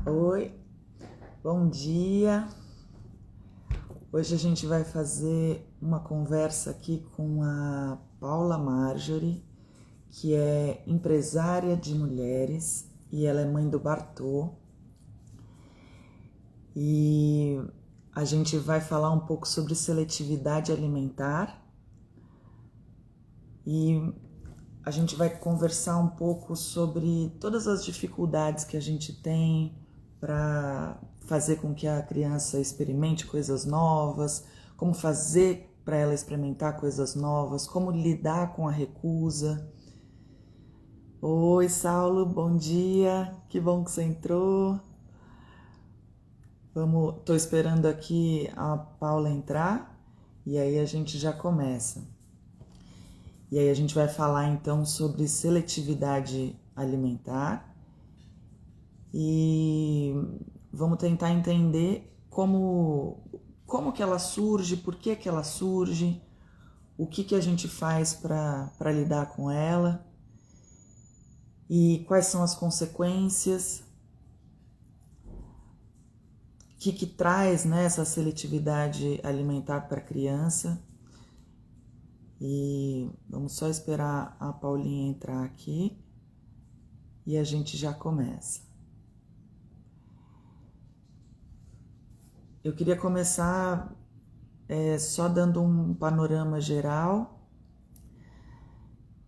Oi, bom dia. Hoje a gente vai fazer uma conversa aqui com a Paula Marjorie, que é empresária de mulheres e ela é mãe do Bartô. E a gente vai falar um pouco sobre seletividade alimentar e a gente vai conversar um pouco sobre todas as dificuldades que a gente tem para fazer com que a criança experimente coisas novas, como fazer para ela experimentar coisas novas, como lidar com a recusa. Oi, Saulo, bom dia. Que bom que você entrou. Tô esperando aqui a Paula entrar e aí a gente já começa. E aí a gente vai falar então sobre seletividade alimentar e vamos tentar entender como que ela surge, por que que ela surge, o que que a gente faz para lidar com ela e quais são as consequências, o que traz, né, essa seletividade alimentar para a criança. E vamos só esperar a Paulinha entrar aqui e a gente já começa. Eu queria começar só dando um panorama geral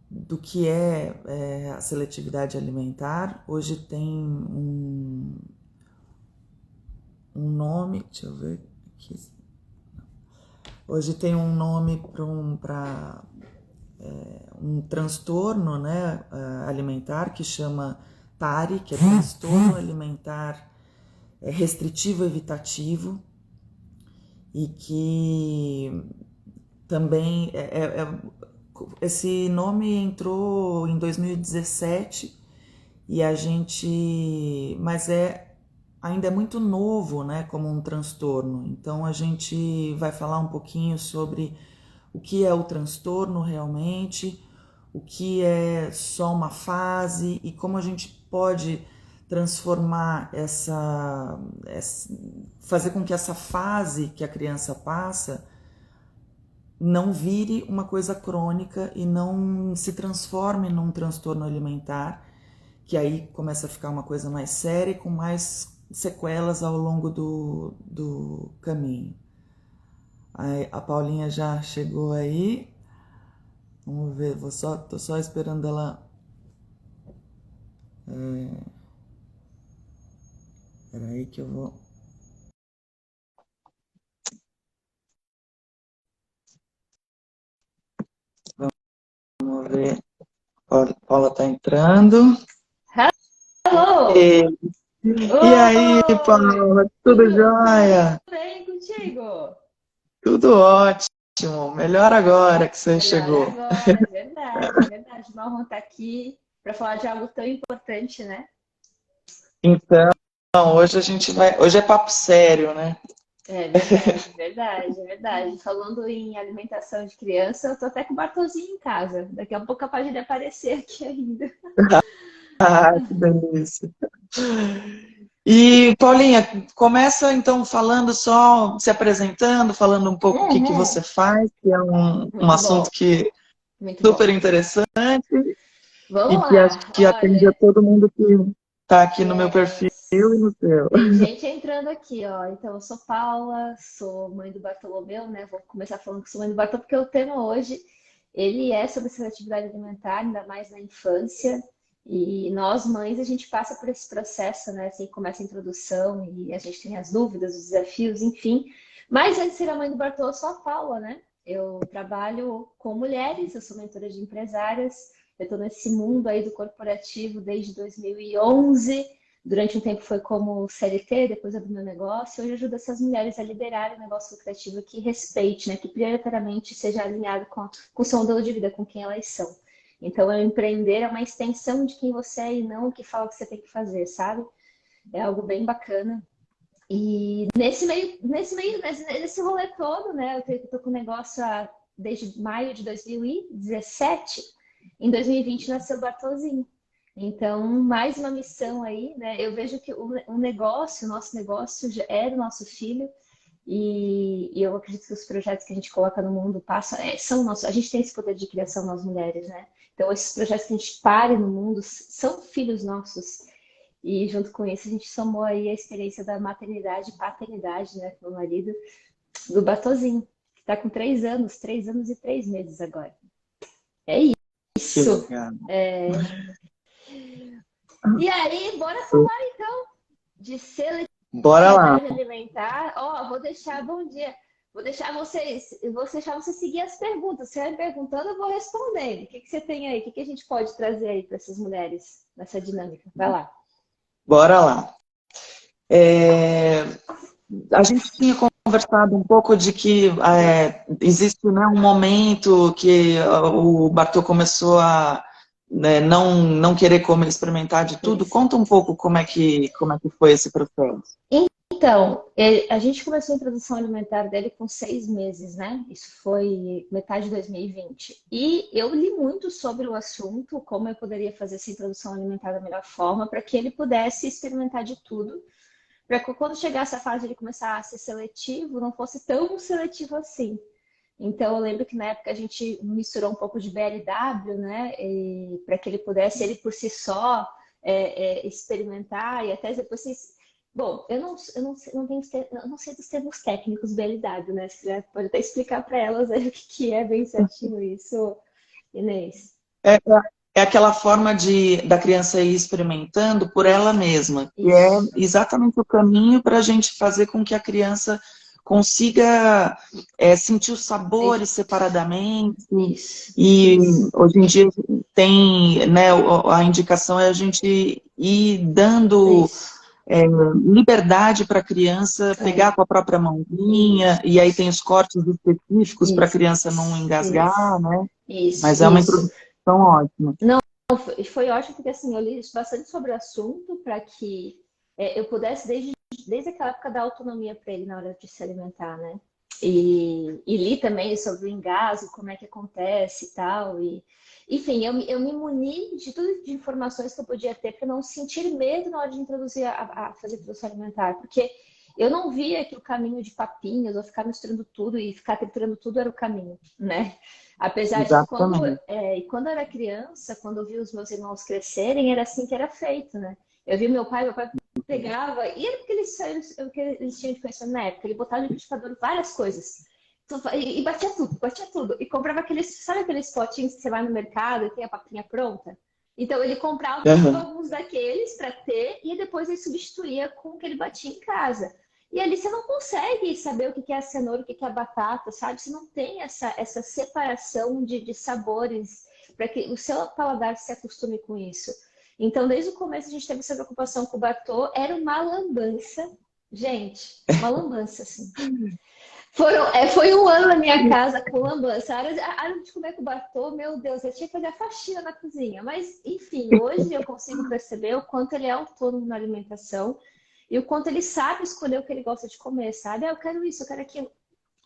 do que é a seletividade alimentar. Hoje tem um nome, deixa eu ver aqui. Hoje tem um nome para um transtorno, né, alimentar que chama TARI, que é transtorno alimentar restritivo evitativo, e que também esse nome entrou em 2017 e a gente, mas ainda é muito novo, né, como um transtorno. Então a gente vai falar um pouquinho sobre o que é o transtorno realmente, o que é só uma fase e como a gente pode transformar fazer com que essa fase que a criança passa não vire uma coisa crônica e não se transforme num transtorno alimentar, que aí começa a ficar uma coisa mais séria e com mais sequelas ao longo do caminho. Aí, a Paulinha já chegou aí. Vamos ver, tô só esperando ela. Peraí que eu vou. Vamos ver. Paula tá entrando. Hello! E, e aí, Oi! Paula, tudo Tudo jóia? bem contigo? Tudo ótimo. Melhor agora que você Melhor chegou. agora, é verdade, é verdade. Uma honra estar aqui para falar de algo tão importante, né? Então, hoje a gente vai. Hoje é papo sério, né? É verdade, verdade, é verdade. Falando em alimentação de criança, eu tô até com o Bartozinho em casa. Daqui a pouco é capaz de ele aparecer aqui ainda. Ah, que delícia. E, Paulinha, começa então falando só, se apresentando, falando um pouco o que que Uhum. você faz, que é um Muito assunto bom, que é muito super bom. interessante e Vamos que acho lá, que atende a olha. todo mundo que está aqui no meu perfil e Yes. no seu. Tem gente entrando aqui, ó. Então, eu sou Paula, sou mãe do Bartolomeu, né? Vou começar falando que sou mãe do Bartolomeu, porque o tema hoje, ele é sobre seletividade alimentar, ainda mais na infância. E nós, mães, a gente passa por esse processo, né? Assim, começa a introdução e a gente tem as dúvidas, os desafios, enfim. Mas antes de ser a mãe do Bartolomeu, eu sou a Paula, né? Eu trabalho com mulheres, eu sou mentora de empresárias, eu estou nesse mundo aí do corporativo desde 2011. Durante um tempo foi como CLT, depois abri meu negócio. Hoje ajudo essas mulheres a liderarem um negócio lucrativo que respeite, né? Que prioritariamente seja alinhado com o seu modelo de vida, com quem elas são. Então, eu empreender é uma extensão de quem você é e não o que fala que você tem que fazer, sabe? É algo bem bacana. E nesse rolê todo, né? Eu tô com o negócio desde maio de 2017. Em 2020 nasceu o Bartozinho. Então, mais uma missão aí, né? Eu vejo que o negócio, o nosso negócio já é do nosso filho, e eu acredito que os projetos que a gente coloca no mundo passam, são nossos. A gente tem esse poder de criação, nós mulheres, né? Então, esses projetos que a gente pare no mundo são filhos nossos. E junto com isso, a gente somou aí a experiência da maternidade e paternidade, né, com o meu marido, do Batozinho, que está com 3 anos, 3 anos e 3 meses agora. É Que isso. legal. E aí, bora falar então de Bora lá. seletividade alimentar. Ó, vou deixar, bom dia. Vou deixar você seguir as perguntas. Você vai perguntando, eu vou respondendo. O que você tem aí? O que a gente pode trazer aí para essas mulheres nessa dinâmica? Vai lá. Bora lá. A gente tinha conversado um pouco de que existe, né, um momento que o Bartô começou a, né, não querer comer, experimentar de tudo. Isso. Conta um pouco como é que foi esse processo. Então, a gente começou a introdução alimentar dele com 6 meses, né? Isso foi metade de 2020. E eu li muito sobre o assunto, como eu poderia fazer essa introdução alimentar da melhor forma, para que ele pudesse experimentar de tudo, para que quando chegasse a fase de ele começar a ser seletivo, não fosse tão seletivo assim. Então, eu lembro que na época a gente misturou um pouco de BLW, né? Para que ele pudesse, ele por si só, experimentar e até depois. Bom, eu não sei dos termos técnicos BLW, né? Você já pode até explicar para elas aí o que é bem certinho isso, Inês. É, é aquela forma da criança ir experimentando por ela mesma, que é Isso, exatamente o caminho para a gente fazer com que a criança consiga sentir os sabores separadamente. isso, E isso, hoje em dia tem, né, a indicação é a gente ir dando isso. liberdade para a criança pegar com a própria mãozinha, Isso, e aí tem os cortes específicos para a isso, criança não isso, engasgar, né? isso, Mas é uma isso. introdução ótima. Foi ótimo porque assim, eu li bastante sobre o assunto para que eu pudesse, desde aquela época, dar autonomia para ele na hora de se alimentar, né? E li também sobre o engasgo, como é que acontece e tal. Enfim, eu me muni de tudo de informações que eu podia ter para não sentir medo na hora de introduzir a fazer introdução alimentar, porque eu não via que o caminho de papinhas ou ficar misturando tudo e ficar triturando tudo era o caminho, né? Apesar de que Exatamente. quando eu era criança, quando eu vi os meus irmãos crescerem, era assim que era feito, né? Eu vi meu pai pegava, e era porque eles tinham de conhecimento na época, ele botava no liquidificador várias coisas. E batia tudo, batia tudo. E comprava aqueles, sabe aqueles potinhos que você vai no mercado e tem a papinha pronta? Então ele comprava Uhum. alguns daqueles para ter e depois ele substituía com o que ele batia em casa. E ali você não consegue saber o que é a cenoura, o que é a batata, sabe? Você não tem essa separação de sabores para que o seu paladar se acostume com isso. Então, desde o começo, a gente teve essa preocupação com o Bartô. Era uma lambança. Gente, uma lambança, assim. Foi um ano na minha casa com lambança. A hora de comer com o Bartô, meu Deus, eu tinha que fazer a faxina na cozinha. Mas, enfim, hoje eu consigo perceber o quanto ele é autônomo na alimentação e o quanto ele sabe escolher o que ele gosta de comer, sabe? Eu quero isso, eu quero aquilo.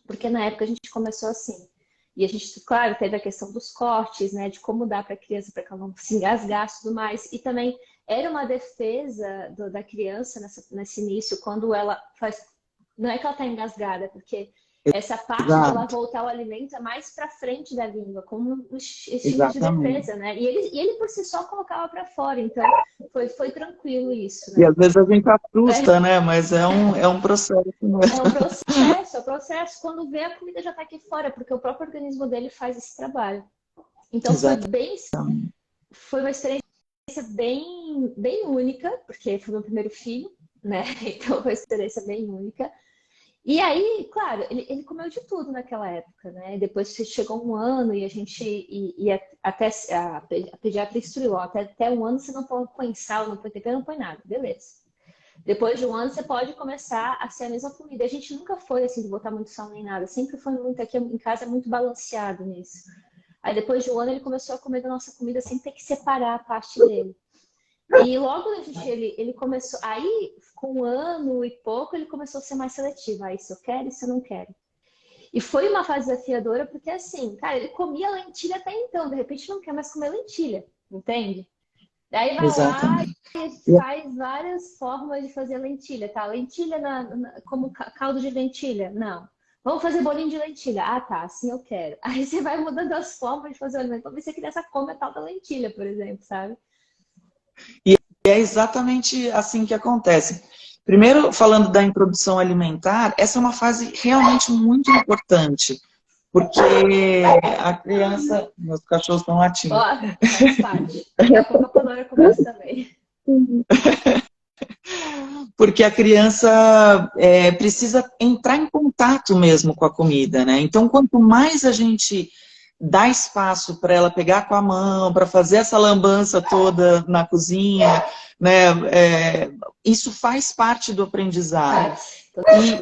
Porque na época a gente começou assim. E a gente, claro, teve a questão dos cortes, né? De como dar para a criança para que ela não se engasgasse e tudo mais. E também era uma defesa da criança nesse início, quando ela faz. Não é que ela está engasgada, porque essa parte dela Exato. voltar o alimento é mais para frente da língua, como um instinto de Exatamente. defesa, né? E ele por si só colocava para fora. Então foi tranquilo isso, E né? às vezes a gente assusta, né? Mas é um processo É mesmo. um processo, é um processo. Quando vê, a comida já está aqui fora, porque o próprio organismo dele faz esse trabalho. Então Exato. foi uma experiência bem única, porque foi meu primeiro filho, né? Então foi uma experiência bem única. E aí, claro, ele comeu de tudo naquela época, né? Depois chegou um ano e a gente ia até a pediatra instruiu, ó, até um ano você não põe sal, não põe tempero, não põe nada, beleza. Depois de um ano, você pode começar a ser a mesma comida. A gente nunca foi assim de botar muito sal nem nada. Sempre foi muito aqui em casa, é muito balanceado nisso. Aí depois de um ano, ele começou a comer da nossa comida sem ter que separar a parte dele. E logo ele começou. Aí, com um ano e pouco, ele começou a ser mais seletivo. Aí, isso eu quero, isso eu não quero. E foi uma fase desafiadora, porque assim, cara, ele comia lentilha até então, de repente não quer mais comer lentilha, entende? Daí vai lá exatamente. e a gente faz várias formas de fazer lentilha, tá? Lentilha como caldo de lentilha? Não. Vamos fazer bolinho de lentilha. Ah, tá, assim eu quero. Aí você vai mudando as formas de fazer o alimento pra ver se a criança come a tal da lentilha, por exemplo, sabe? E é exatamente assim que acontece. Primeiro, falando da introdução alimentar, essa é uma fase realmente muito importante, porque a criança. Meus cachorros estão Ó, latindo. faz parte. Daqui a pouco a Pandora começa também. Porque a criança precisa entrar em contato mesmo com a comida, né? Então, quanto mais a gente dá espaço para ela pegar com a mão, para fazer essa lambança toda na cozinha, né? Isso faz parte do aprendizado. Faz.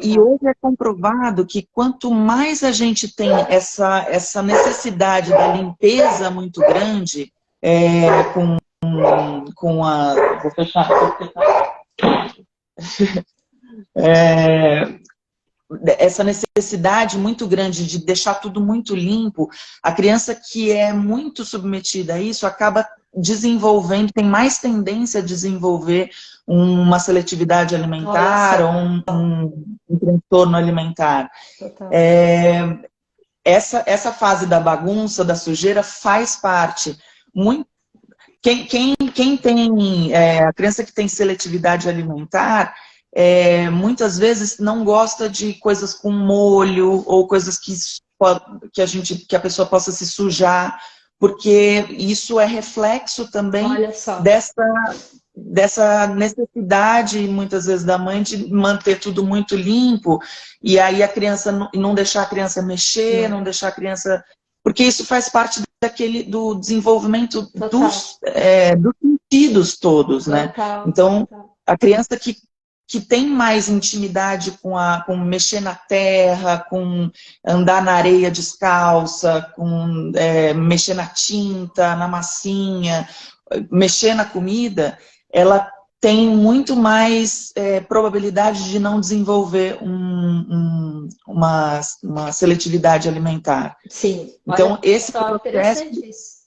E hoje é comprovado que quanto mais a gente tem essa necessidade da limpeza muito grande, com a. Vou fechar. É, essa necessidade muito grande de deixar tudo muito limpo, a criança que é muito submetida a isso acaba desenvolvendo, tem mais tendência a desenvolver uma seletividade Olha alimentar ou só. um transtorno alimentar. Total. É, essa fase da bagunça, da sujeira, faz parte. Muito, quem tem, a criança que tem seletividade alimentar, muitas vezes não gosta de coisas com molho ou coisas que a pessoa possa se sujar, porque isso é reflexo também Olha só. dessa necessidade, muitas vezes, da mãe de manter tudo muito limpo, e aí a criança não deixar a criança mexer, Não. não deixar a criança. Porque isso faz parte do desenvolvimento Total. dos sentidos todos, né? Total. Então, Total. a criança que tem mais intimidade com mexer na terra, com andar na areia descalça, com mexer na tinta, na massinha, mexer na comida, ela tem muito mais probabilidade de não desenvolver uma seletividade alimentar. Sim. Então, Olha só, interessante isso.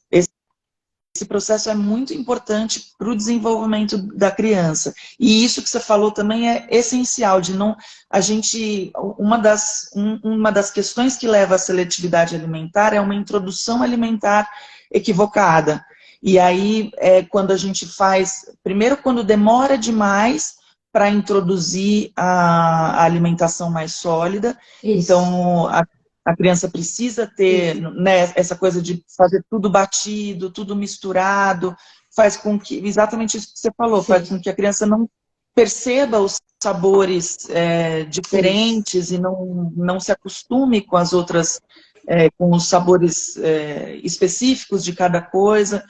esse processo é muito importante para o desenvolvimento da criança. E isso que você falou também é essencial, de não a gente. Uma das questões que leva à seletividade alimentar é uma introdução alimentar equivocada. E aí, quando a gente faz. Primeiro, quando demora demais para introduzir a alimentação mais sólida. Isso. Então, a criança precisa ter, né, essa coisa de fazer tudo batido, tudo misturado, faz com que, exatamente isso que você falou, Sim. faz com que a criança não perceba os sabores diferentes Isso. e não se acostume com as outras, com os sabores específicos de cada coisa.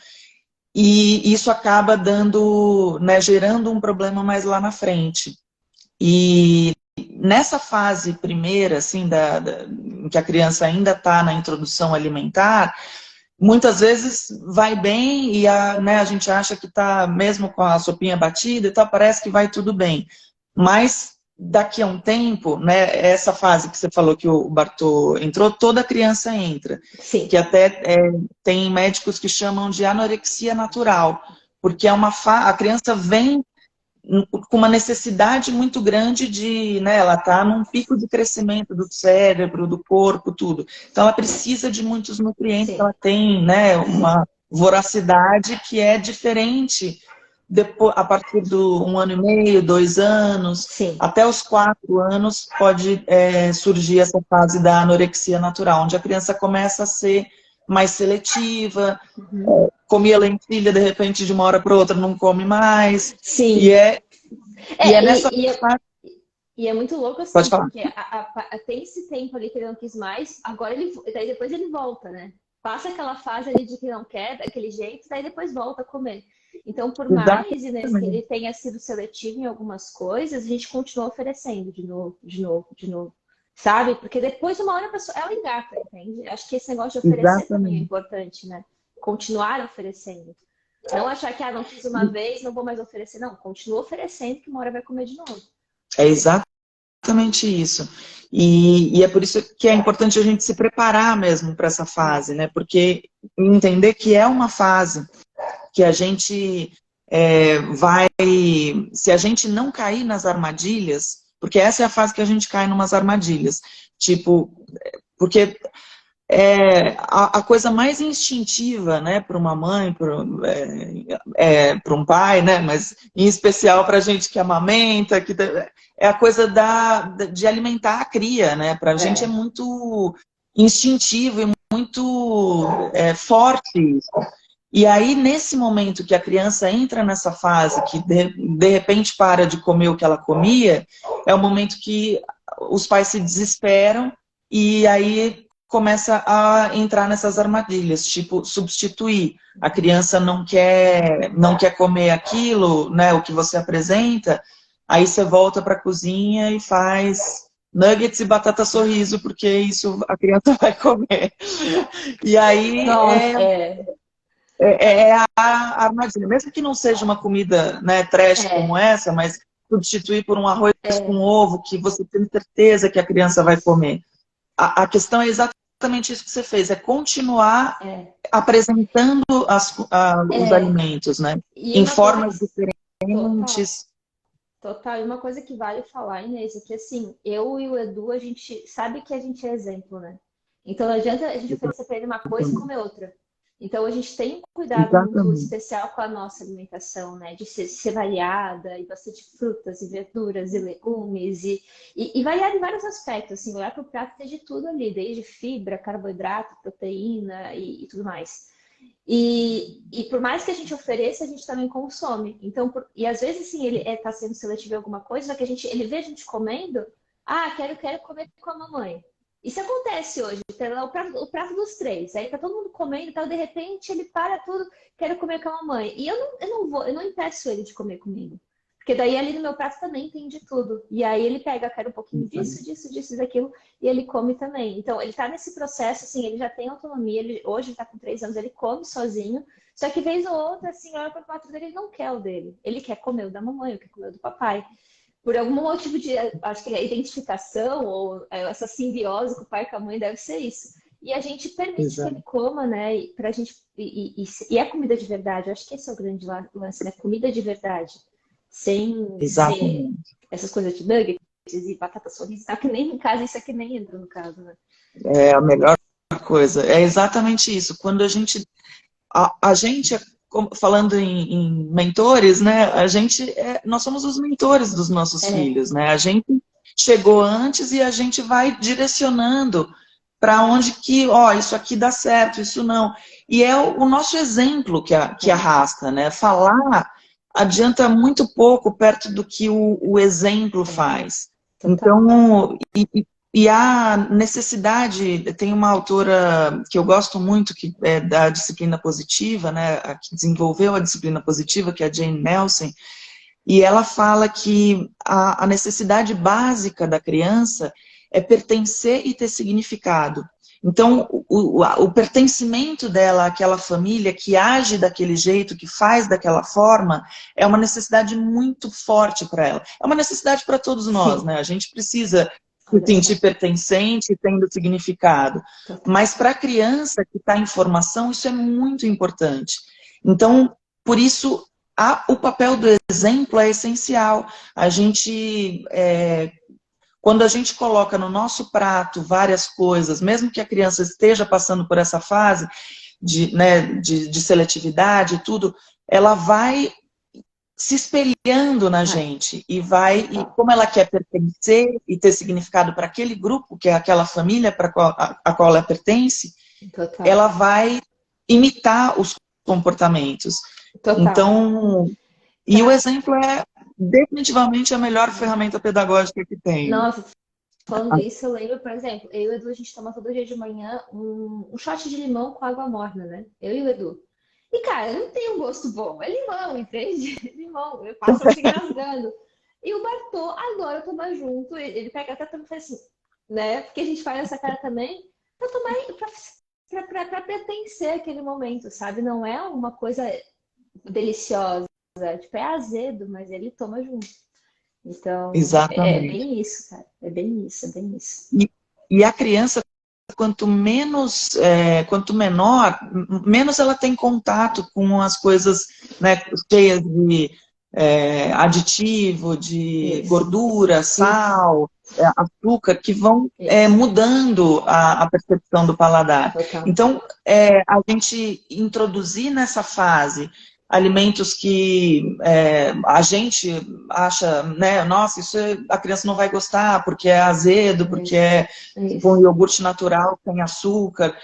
E isso acaba dando, né, gerando um problema mais lá na frente. E nessa fase primeira, assim, em que a criança ainda está na introdução alimentar, muitas vezes vai bem e a gente acha que está, mesmo com a sopinha batida e tal, parece que vai tudo bem. Mas daqui a um tempo, né, essa fase que você falou que o Bartô entrou, toda criança entra. Sim. Que até tem médicos que chamam de anorexia natural, porque a criança vem com uma necessidade muito grande de, né, ela está num pico de crescimento do cérebro, do corpo, tudo. Então ela precisa de muitos nutrientes, Sim. ela tem, né, uma voracidade que é diferente depois, a partir do 1 ano e meio, 2 anos, Sim. até os 4 anos pode surgir essa fase da anorexia natural, onde a criança começa a ser mais seletiva, comia lentilha, de repente, de uma hora para outra, não come mais. Sim. E é nessa fase. E é muito louco assim, Pode falar. porque tem esse tempo ali que ele não quis mais, agora daí depois ele volta, né? Passa aquela fase ali de que não quer, daquele jeito, daí depois volta a comer. Então, por mais, né, que ele tenha sido seletivo em algumas coisas, a gente continua oferecendo de novo, de novo, de novo. Sabe? Porque depois, uma hora a pessoa, ela engata, entende? Acho que esse negócio de oferecer também é importante, né? Continuar oferecendo. Não achar que, não fiz uma vez, não vou mais oferecer. Não, continua oferecendo que uma hora vai comer de novo. É exatamente isso. E é por isso que é importante a gente se preparar mesmo para essa fase, né? Porque entender que é uma fase. que a gente vai... Se a gente não cair nas armadilhas, porque essa é a fase que a gente cai numas armadilhas, tipo, porque a coisa mais instintiva, né, para uma mãe, para um pai, né, mas em especial para a gente que amamenta, é a coisa de alimentar a cria, né, para a gente é muito instintivo e muito forte isso. E aí, nesse momento que a criança entra nessa fase, que de repente para de comer o que ela comia, é o momento que os pais se desesperam e aí começa a entrar nessas armadilhas, tipo, substituir. A criança não quer comer aquilo, né, o que você apresenta, aí você volta para a cozinha e faz nuggets e batata sorriso, porque isso a criança vai comer. E aí Nossa, é a armadilha. Mesmo que não seja uma comida, né, trash como é, essa, mas substituir por um arroz com ovo que você tem certeza que a criança vai comer. A questão é exatamente isso que você fez, é continuar é, apresentando os é. alimentos, né? E Em uma coisa formas que, total, diferentes. total, e uma coisa que vale falar, Inês, é que assim, eu e o Edu, a gente sabe que a gente é exemplo, né? Então não adianta a gente oferecer para ele uma coisa e Exatamente. comer outra. Então a gente tem um cuidado muito Exatamente. especial com a nossa alimentação, né? De ser variada, e bastante frutas e verduras e legumes, e variada em vários aspectos, assim, olhar para o prato ter de tudo ali, desde fibra, carboidrato, proteína e tudo mais. E por mais que a gente ofereça, a gente também consome. Então, e às vezes, sim, ele está sendo seletivo em alguma coisa, só que ele vê a gente comendo, ah, quero comer com a mamãe. Isso acontece hoje, tem lá o prato dos três, aí tá todo mundo comendo, então de repente ele para tudo, quero comer com a mamãe. E eu não impeço ele de comer comigo. Porque daí ali no meu prato também tem de tudo. E aí ele pega, quero um pouquinho disso, daquilo, e ele come também. Então, ele está nesse processo, assim, ele já tem autonomia, hoje ele está com 3 anos, ele come sozinho, só que vez ou outra, assim, olha para o prato dele, ele não quer o dele. Ele quer comer o da mamãe, ou quer comer o do papai. Por algum motivo de, acho que a identificação, ou essa simbiose com o pai e com a mãe deve ser isso. E a gente permite que ele Exato. coma, né? Pra gente, e é comida de verdade, eu acho que esse é o grande lance, né? Comida de verdade. Sem ser Exatamente. essas coisas de nuggets e batata sorriso, tá? Que nem em casa, isso aqui nem entra no caso, né? É a melhor coisa. É exatamente isso. Quando a gente, falando em mentores, né? Nós somos os mentores dos nossos É, filhos, né? A gente chegou antes e a gente vai direcionando para onde que, ó, isso aqui dá certo, isso não. E é o nosso exemplo que é, arrasta, né? Falar adianta muito pouco perto do que o exemplo é, faz. total. Então, e a necessidade, tem uma autora que eu gosto muito, que é da disciplina positiva, né, a que desenvolveu a disciplina positiva, que é a Jane Nelson, e ela fala que a necessidade básica da criança é pertencer e ter significado. Então, o pertencimento dela àquela família que age daquele jeito, que faz daquela forma, é uma necessidade muito forte para ela. É uma necessidade para todos nós, Sim, né? A gente precisa se olha sentir só, pertencente, tendo significado. total. Mas para a criança que está em formação, isso é muito importante. Então, por isso, o papel do exemplo é essencial. Quando a gente coloca no nosso prato várias coisas, mesmo que a criança esteja passando por essa fase de seletividade e tudo, ela vai se espelhando na Vai, gente e total, como ela quer pertencer e ter significado para aquele grupo, que é aquela família para a qual ela pertence, total, ela vai imitar os comportamentos. total. Então, e o Pra, exemplo é definitivamente a melhor ferramenta pedagógica que tem. nossa, falando isso, eu lembro, por exemplo, eu e o Edu, a gente toma todo dia de manhã um shot de limão com água morna, né? Eu e o Edu. E, cara, não tem um gosto bom. É limão, entende? Limão. Eu passo assim rasgando. E o Bartô adora tomar junto. Ele pega até também faz assim, né? Porque a gente faz essa cara também pra tomar, pra pertencer àquele momento, sabe? Não é uma coisa deliciosa. Tipo, é azedo, mas ele toma junto. Então, é Exatamente. bem isso, cara. É bem isso, é bem isso. E, e a criança quanto menor, menos ela tem contato com as coisas, né, cheias de aditivo, de Isso. gordura, sal, açúcar, que vão Isso. mudando a percepção do paladar. Total. Então, a gente introduzir nessa fase alimentos que a gente acha, né, nossa, a criança não vai gostar porque é azedo, porque é com iogurte natural, sem açúcar.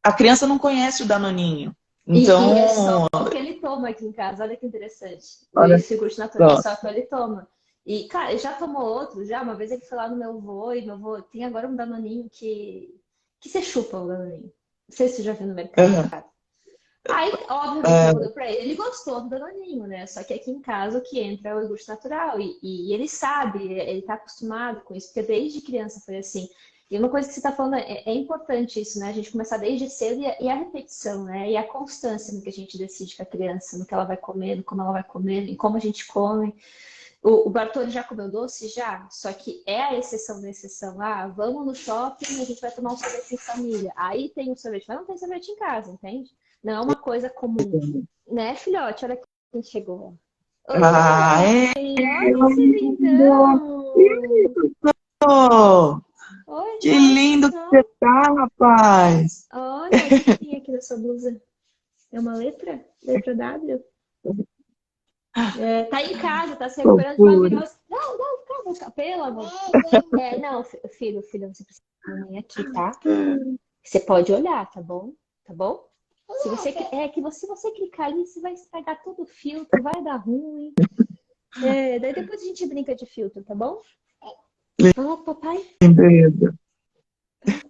A criança não conhece o danoninho. Então, E é só o que ele toma aqui em casa, olha que interessante. olha Esse iogurte natural, só. só que ele toma. E, cara, ele já tomou outro, já. Uma vez ele foi lá no meu avô, e meu avô tem agora um danoninho que você chupa o danoninho. Não sei se você já viu no mercado. Uhum. Aí, obviamente, meu avô deu pra ele. Ele gostou do danoninho, né? Só que aqui em casa o que entra é o iogurte natural. E ele sabe, ele tá acostumado com isso, porque desde criança foi assim. E uma coisa que você está falando é importante isso, né? A gente começar desde cedo e a repetição, né? E a constância no que a gente decide com a criança, no que ela vai comer, no como ela vai comer, em como a gente come. O Bartoli já comeu doce? Já. Só que é a exceção da exceção. Ah, vamos no shopping e a gente vai tomar um sorvete em família. Aí tem um sorvete, mas não tem sorvete em casa, entende? Não é uma coisa comum. Né, filhote? Olha quem chegou. Oi, Ah, olha esse lindão. Oi, que olha lindo que só. você tá, rapaz! Olha, o que tem aqui na sua blusa? É uma letra? Letra W? Tá em casa, tá se recuperando de uma Fofura. virose. Não, não, calma, pelo amor. Não, filho, você precisa da mamãe aqui, tá? Você pode olhar, tá bom? Tá bom? Se você, se você clicar ali, você vai estragar todo o filtro, vai dar ruim. Daí depois a gente brinca de filtro, tá bom? Ah, papai. Lindeza.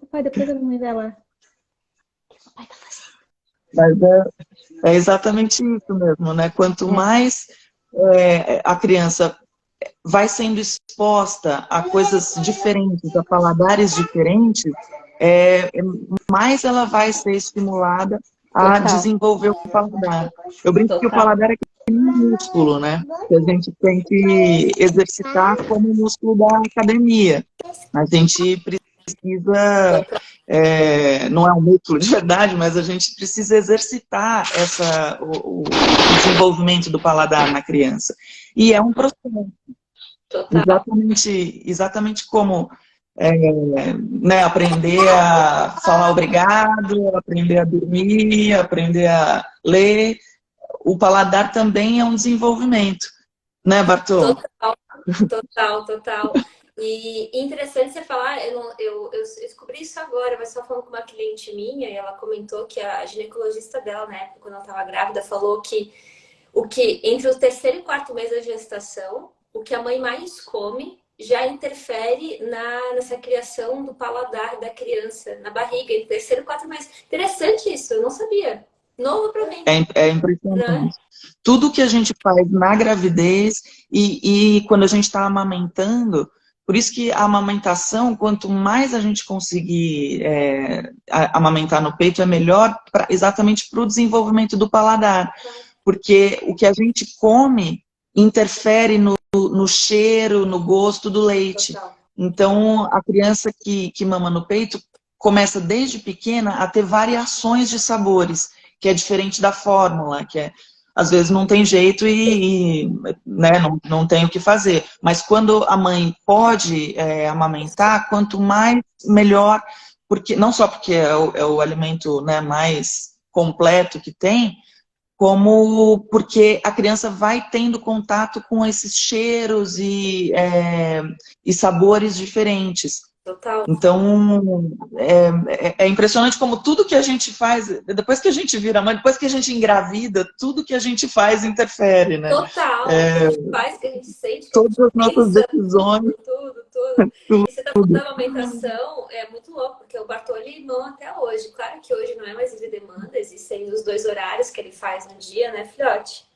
Papai, depois a mamãe vai lá. O que o papai tá fazendo? Mas é exatamente isso mesmo, né? Quanto mais a criança vai sendo exposta a coisas diferentes, a paladares diferentes, mais ela vai ser estimulada a Total. desenvolver o paladar. Eu brinco que o Total. paladar é que nem um músculo, né? Que a gente tem que exercitar como o músculo da academia. A gente precisa, não é um músculo de verdade, mas a gente precisa exercitar o desenvolvimento do paladar na criança. E é um processo. Total. Exatamente como né, aprender a falar obrigado, aprender a dormir, aprender a ler. O paladar também é um desenvolvimento, né, Bartô? Total, total, total. E interessante você falar, eu descobri isso agora, mas só falando com uma cliente minha, e ela comentou que a ginecologista dela, na época, quando ela estava grávida, falou que entre o terceiro e quarto mês da gestação, o que a mãe mais come já interfere nessa criação do paladar da criança, na barriga, entre o terceiro e quarto mês. Interessante isso, eu não sabia. Novo pra mim, É né? impressionante. Tudo que a gente faz na gravidez e quando a gente está amamentando, por isso que a amamentação, quanto mais a gente conseguir amamentar no peito, é melhor exatamente para o desenvolvimento do paladar. Porque o que a gente come interfere no cheiro, no gosto do leite. Total. Então, a criança que mama no peito começa desde pequena a ter variações de sabores, que é diferente da fórmula, que às vezes não tem jeito né, não tem o que fazer. Mas quando a mãe pode amamentar, quanto mais melhor, porque não só porque é o alimento, né, mais completo que tem, como porque a criança vai tendo contato com esses cheiros e sabores diferentes. Total. Então, é impressionante como tudo que a gente faz, depois que a gente vira mãe, depois que a gente engravida, tudo que a gente faz interfere, né? Total, o que a gente faz, o que a gente sente, o que a Todas gente as nossas pensa, decisões, tudo. E você tá falando tudo. da amamentação, é muito louco, porque o Bartoli mama até hoje. Claro que hoje não é mais livre demanda, existem os 2 horários que ele faz no dia, né, filhote?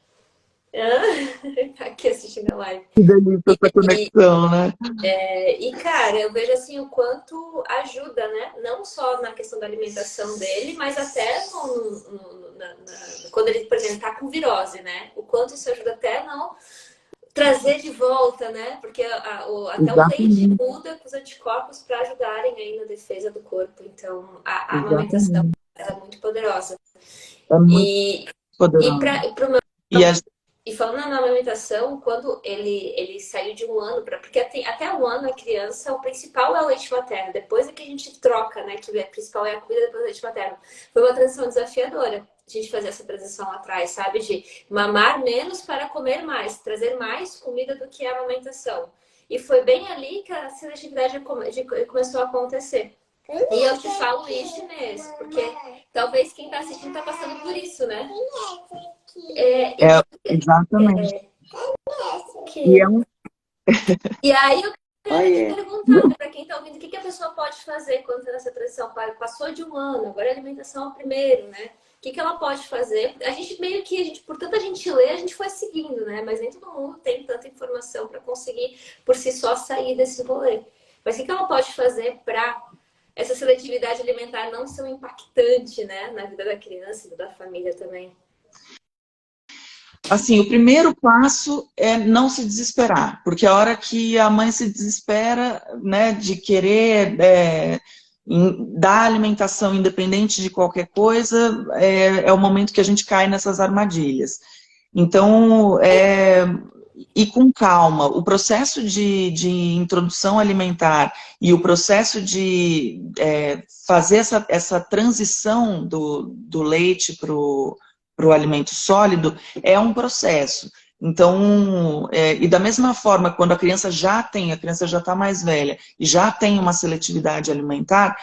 Tá aqui assistindo a live. Que delícia essa conexão, né? E, cara, eu vejo assim o quanto ajuda, né? Não só na questão da alimentação dele, mas até quando ele, por exemplo, tá com virose, né? O quanto isso ajuda até não trazer de volta, né? Porque até o leite Exatamente, muda com os anticorpos para ajudarem aí na defesa do corpo. Então, a amamentação exatamente. ela é muito poderosa. É muito E, e poderoso. para o meu E a, e falando na amamentação, quando ele saiu de um ano para. Porque até um ano a criança, o principal é o leite materno. Depois é que a gente troca, né? Que o principal é a comida, depois o leite materno. Foi uma transição desafiadora a gente fazer essa transição lá atrás, sabe? De mamar menos para comer mais, trazer mais comida do que a amamentação. E foi bem ali que a seletividade começou a acontecer. E eu te falo isso, Inês, porque talvez quem está assistindo está passando por isso, né? é, exatamente. E é Que... um, E aí eu quero te Oiê. perguntar, para quem está ouvindo, o que a pessoa pode fazer quando está nessa transição? Passou de um ano, agora a alimentação é o primeiro, né? O que ela pode fazer? A gente meio que, por tanta gente ler, a gente foi seguindo, né? Mas nem todo mundo tem tanta informação para conseguir, por si só, sair desse rolê. Mas o que ela pode fazer para essa seletividade alimentar não ser um impactante, né? Na vida da criança e da família também? Assim, o primeiro passo é não se desesperar, porque a hora que a mãe se desespera, né, de querer dar alimentação independente de qualquer coisa, é o momento que a gente cai nessas armadilhas. Então, e com calma, o processo de introdução alimentar e o processo de fazer essa transição do leite para o alimento sólido é um processo. Então, e da mesma forma, quando a criança já está mais velha e já tem uma seletividade alimentar,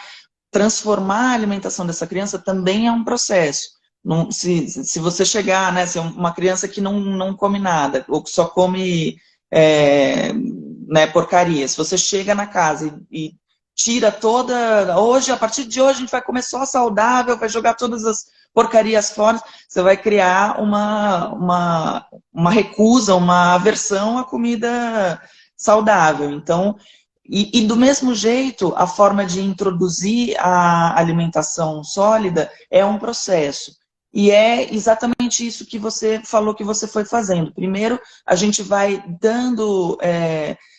transformar a alimentação dessa criança também é um processo. Não, se você chegar, né, se é uma criança que não come nada, ou que só come né, porcaria, se você chega na casa e tira toda, a partir de hoje a gente vai comer só saudável, vai jogar todas as porcarias fora, você vai criar uma recusa, uma aversão à comida saudável. Então, e do mesmo jeito, a forma de introduzir a alimentação sólida é um processo. E é exatamente isso que você falou que você foi fazendo. Primeiro, a gente vai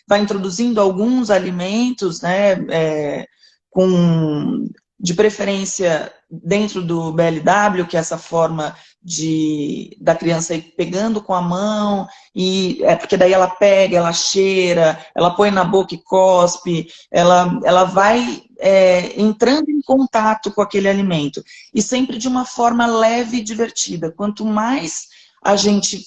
vai introduzindo alguns alimentos, né, de preferência dentro do BLW, que é essa forma da criança ir pegando com a mão, porque daí ela pega, ela cheira, ela põe na boca e cospe, ela vai entrando em contato com aquele alimento. E sempre de uma forma leve e divertida. Quanto mais a gente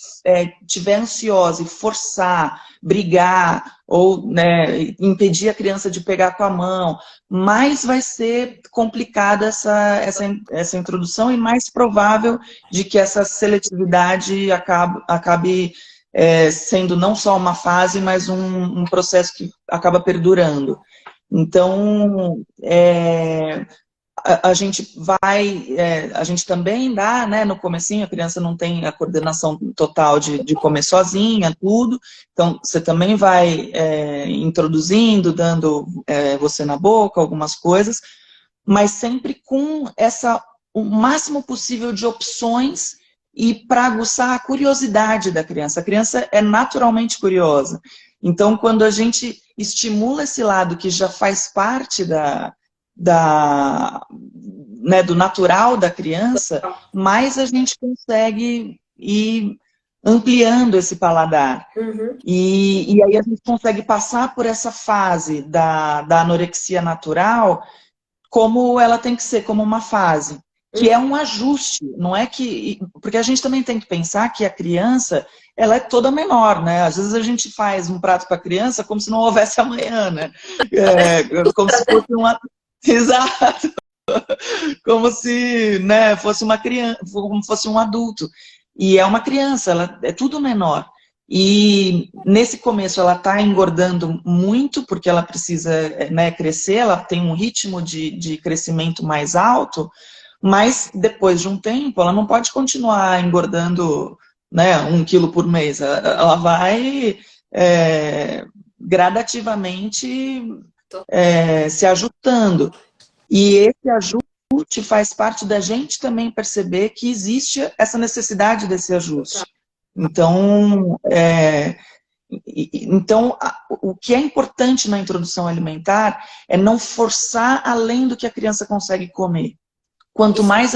tiver ansiosa e forçar, brigar, ou né, impedir a criança de pegar com a mão, mais vai ser complicada essa introdução e mais provável de que essa seletividade acabe sendo não só uma fase, mas um processo que acaba perdurando. Então, a gente a gente também dá, né, no comecinho, a criança não tem a coordenação total de comer sozinha, tudo, então você também vai introduzindo, dando você na boca, algumas coisas, mas sempre com o máximo possível de opções e para aguçar a curiosidade da criança. A criança é naturalmente curiosa. Então, quando a gente estimula esse lado que já faz parte né, do natural da criança, mais a gente consegue ir ampliando esse paladar. Uhum. E aí a gente consegue passar por essa fase da anorexia natural como ela tem que ser, como uma fase, que é um ajuste, não é que... Porque a gente também tem que pensar que a criança, ela é toda menor, né? Às vezes a gente faz um prato para a criança como se não houvesse amanhã, né? Como se fosse uma... Exato! Como se, né, fosse uma criança, como fosse um adulto. E é uma criança, ela é tudo menor. E nesse começo ela está engordando muito, porque ela precisa, né, crescer, ela tem um ritmo de crescimento mais alto, mas depois de um tempo ela não pode continuar engordando, né, 1 quilo por mês. Ela vai gradativamente se ajustando. E esse ajuste faz parte da gente também perceber que existe essa necessidade desse ajuste. Então, Então, o que é importante na introdução alimentar é não forçar além do que a criança consegue comer. Quanto Isso. mais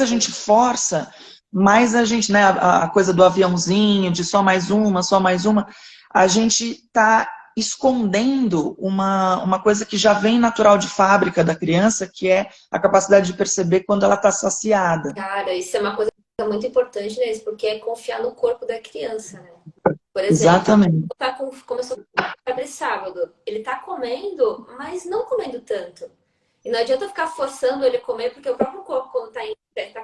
a gente força, mais a gente, né, a coisa do aviãozinho, de só mais uma, a gente está escondendo uma coisa que já vem natural de fábrica da criança, que é a capacidade de perceber quando ela está saciada. Cara, isso é uma coisa muito importante, né? Porque é confiar no corpo da criança, né? Por exemplo, Exatamente. começou a febre sábado. Ele tá comendo, mas não comendo tanto. E não adianta ficar forçando ele a comer, porque o próprio corpo, quando tá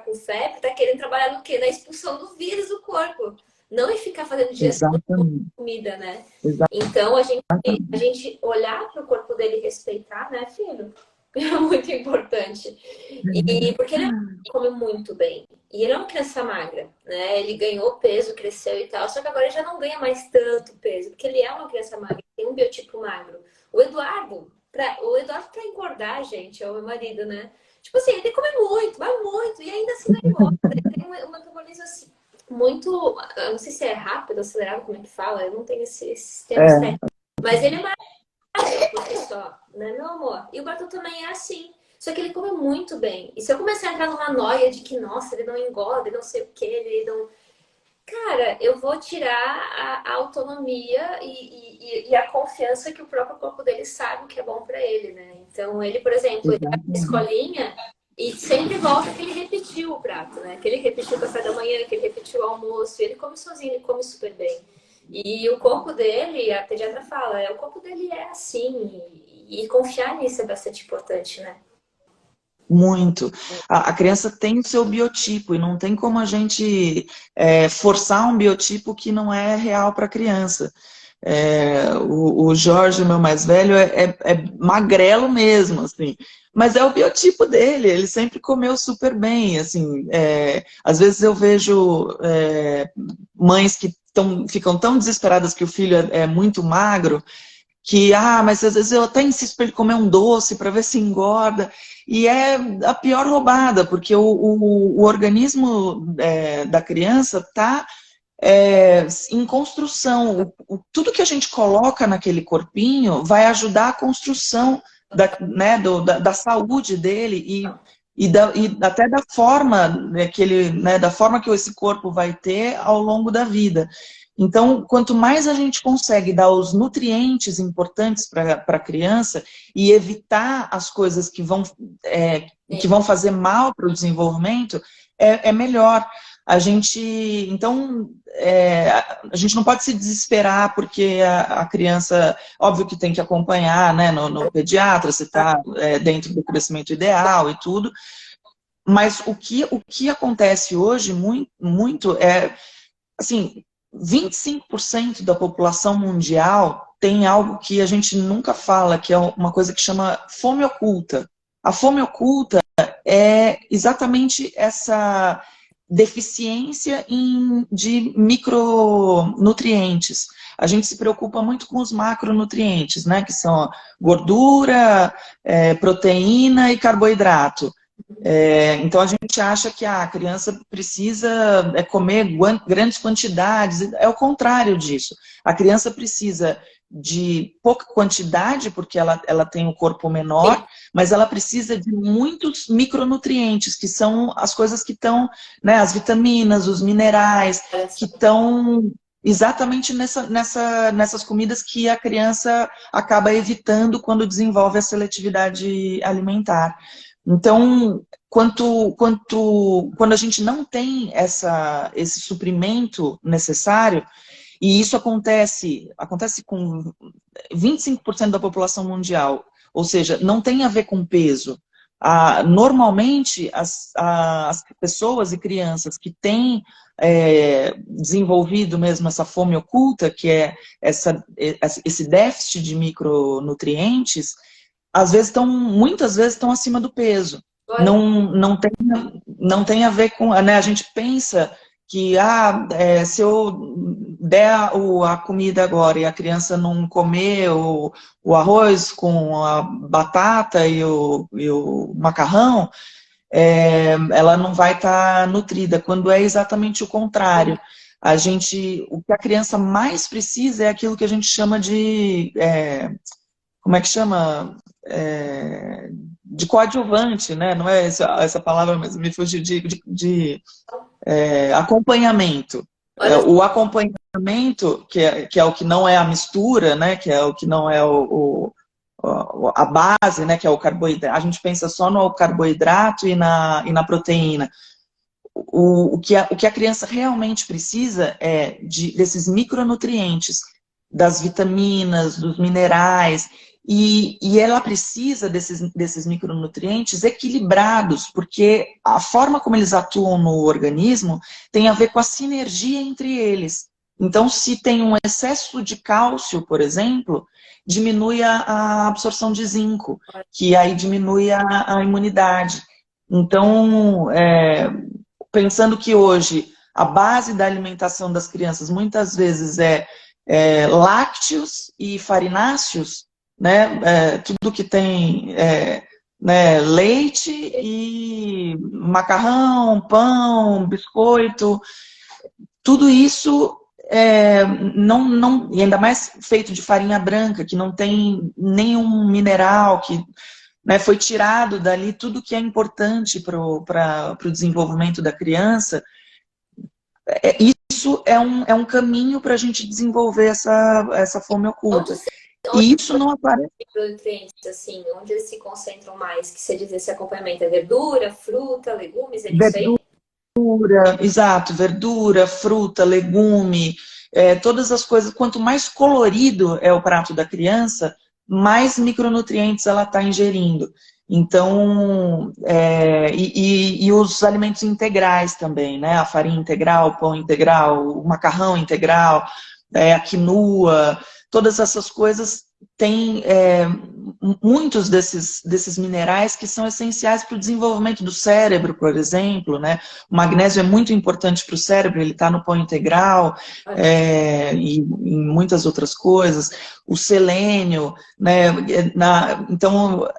com febre, tá querendo trabalhar no quê? Na expulsão do vírus do corpo. Não em ficar fazendo digestão de Exatamente. comida, né? Exatamente. Então, a gente olhar pro corpo dele e respeitar, né, filho? É muito importante. E porque ele come muito bem. E ele é uma criança magra, né? Ele ganhou peso, cresceu e tal. Só que agora ele já não ganha mais tanto peso, porque ele é uma criança magra, tem um biotipo magro. O Eduardo, para engordar, gente, é o meu marido, né? Tipo assim, ele tem que comer muito, mas muito, e ainda assim não engorda. Ele tem um metabolismo assim, muito. Eu não sei se é rápido, acelerado, como é que fala? Eu não tenho esses termos técnicos. Mas ele é por si só, né, meu amor? E o Bartô também é assim. Só que ele come muito bem. E se eu começar a entrar numa noia de que, nossa, ele não engorda, ele não sei o que, ele não. Cara, eu vou tirar a autonomia e a confiança que o próprio corpo dele sabe o que é bom pra ele, né? Então, ele, por exemplo, ele vai pra escolinha e sempre volta que ele repetiu o prato, né? Que ele repetiu o café da manhã, que ele repetiu o almoço. Ele come sozinho, ele come super bem. E o corpo dele, a pediatra fala, o corpo dele é assim. E confiar nisso é bastante importante, né? Muito. A criança tem o seu biotipo e não tem como a gente forçar um biotipo que não é real para a criança. O Jorge, meu mais velho, é magrelo mesmo, assim. Mas é o biotipo dele, ele sempre comeu super bem, assim. Às vezes eu vejo mães que ficam tão desesperadas que o filho é muito magro, que, mas às vezes eu até insisto para ele comer um doce para ver se engorda. E é a pior roubada, porque o organismo da criança está em construção. Tudo que a gente coloca naquele corpinho vai ajudar a construção da saúde dele e até da forma que ele, né, da forma que esse corpo vai ter ao longo da vida. Então, quanto mais a gente consegue dar os nutrientes importantes para a criança e evitar as coisas que vão fazer mal para o desenvolvimento, é melhor. Então, a gente não pode se desesperar porque a criança, óbvio que tem que acompanhar, né, no pediatra, se está dentro do crescimento ideal e tudo, mas o que acontece hoje muito é, assim, 25% da população mundial tem algo que a gente nunca fala, que é uma coisa que chama fome oculta. A fome oculta é exatamente essa deficiência de micronutrientes. A gente se preocupa muito com os macronutrientes, né, que são gordura, proteína e carboidrato. Então a gente acha que a criança precisa comer grandes quantidades, é o contrário disso. A criança precisa de pouca quantidade, porque ela tem um corpo menor, mas ela precisa de muitos micronutrientes, que são as coisas que estão, né, as vitaminas, os minerais, que estão exatamente nessas comidas que a criança acaba evitando quando desenvolve a seletividade alimentar. Então, quando a gente não tem esse suprimento necessário, e isso acontece com 25% da população mundial, ou seja, não tem a ver com peso. Normalmente, as pessoas e crianças que têm desenvolvido mesmo essa fome oculta, que é esse déficit de micronutrientes, muitas vezes estão acima do peso. Não tem a ver com, né, a gente pensa que se eu der a comida agora e a criança não comer o arroz com a batata e o macarrão, ela não vai estar nutrida, quando é exatamente o contrário. o que a criança mais precisa é aquilo que a gente chama de, como é que chama? De coadjuvante, né? Não é essa palavra, mas me fugiu de acompanhamento. O acompanhamento, que é o que não é a mistura, né? Que é o que não é a base, né? Que é o carboidrato. A gente pensa só no carboidrato e na proteína. O que a criança realmente precisa é desses micronutrientes, das vitaminas, dos minerais, e ela precisa desses micronutrientes equilibrados, porque a forma como eles atuam no organismo tem a ver com a sinergia entre eles. Então, se tem um excesso de cálcio, por exemplo, diminui a absorção de zinco, que aí diminui a imunidade. Então, pensando que hoje a base da alimentação das crianças muitas vezes é lácteos e farináceos, né? Tudo que tem né, leite e macarrão, pão, biscoito, tudo isso e ainda mais feito de farinha branca, que não tem nenhum mineral, que né, foi tirado dali tudo que é importante para o desenvolvimento da criança. Isso é um caminho para a gente desenvolver essa fome oculta. E isso não aparece. Micronutrientes, assim, onde eles se concentram mais? Que você diz esse acompanhamento é verdura, fruta, legumes, é isso aí? Verdura, exato, verdura, fruta, legume, todas as coisas. Quanto mais colorido é o prato da criança, mais micronutrientes ela está ingerindo. Então, e os alimentos integrais também, né? A farinha integral, o pão integral, o macarrão integral, a quinoa, todas essas coisas têm muitos desses minerais que são essenciais para o desenvolvimento do cérebro, por exemplo, né? O magnésio é muito importante para o cérebro, ele está no pão integral e em muitas outras coisas. O selênio, né? Então,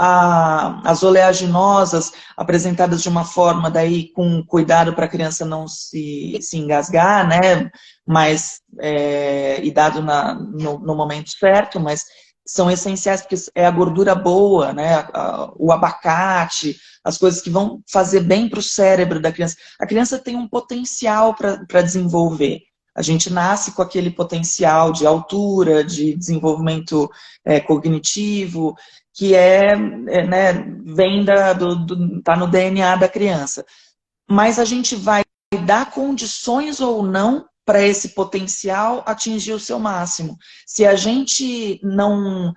as oleaginosas apresentadas de uma forma daí com cuidado para a criança não se engasgar, né? Mas e dado no momento certo, mas são essenciais porque é a gordura boa, né? O abacate, as coisas que vão fazer bem para o cérebro da criança. A criança tem um potencial para desenvolver. A gente nasce com aquele potencial de altura, de desenvolvimento cognitivo, que né, vem tá no DNA da criança. Mas a gente vai dar condições ou não para esse potencial atingir o seu máximo. Se a gente não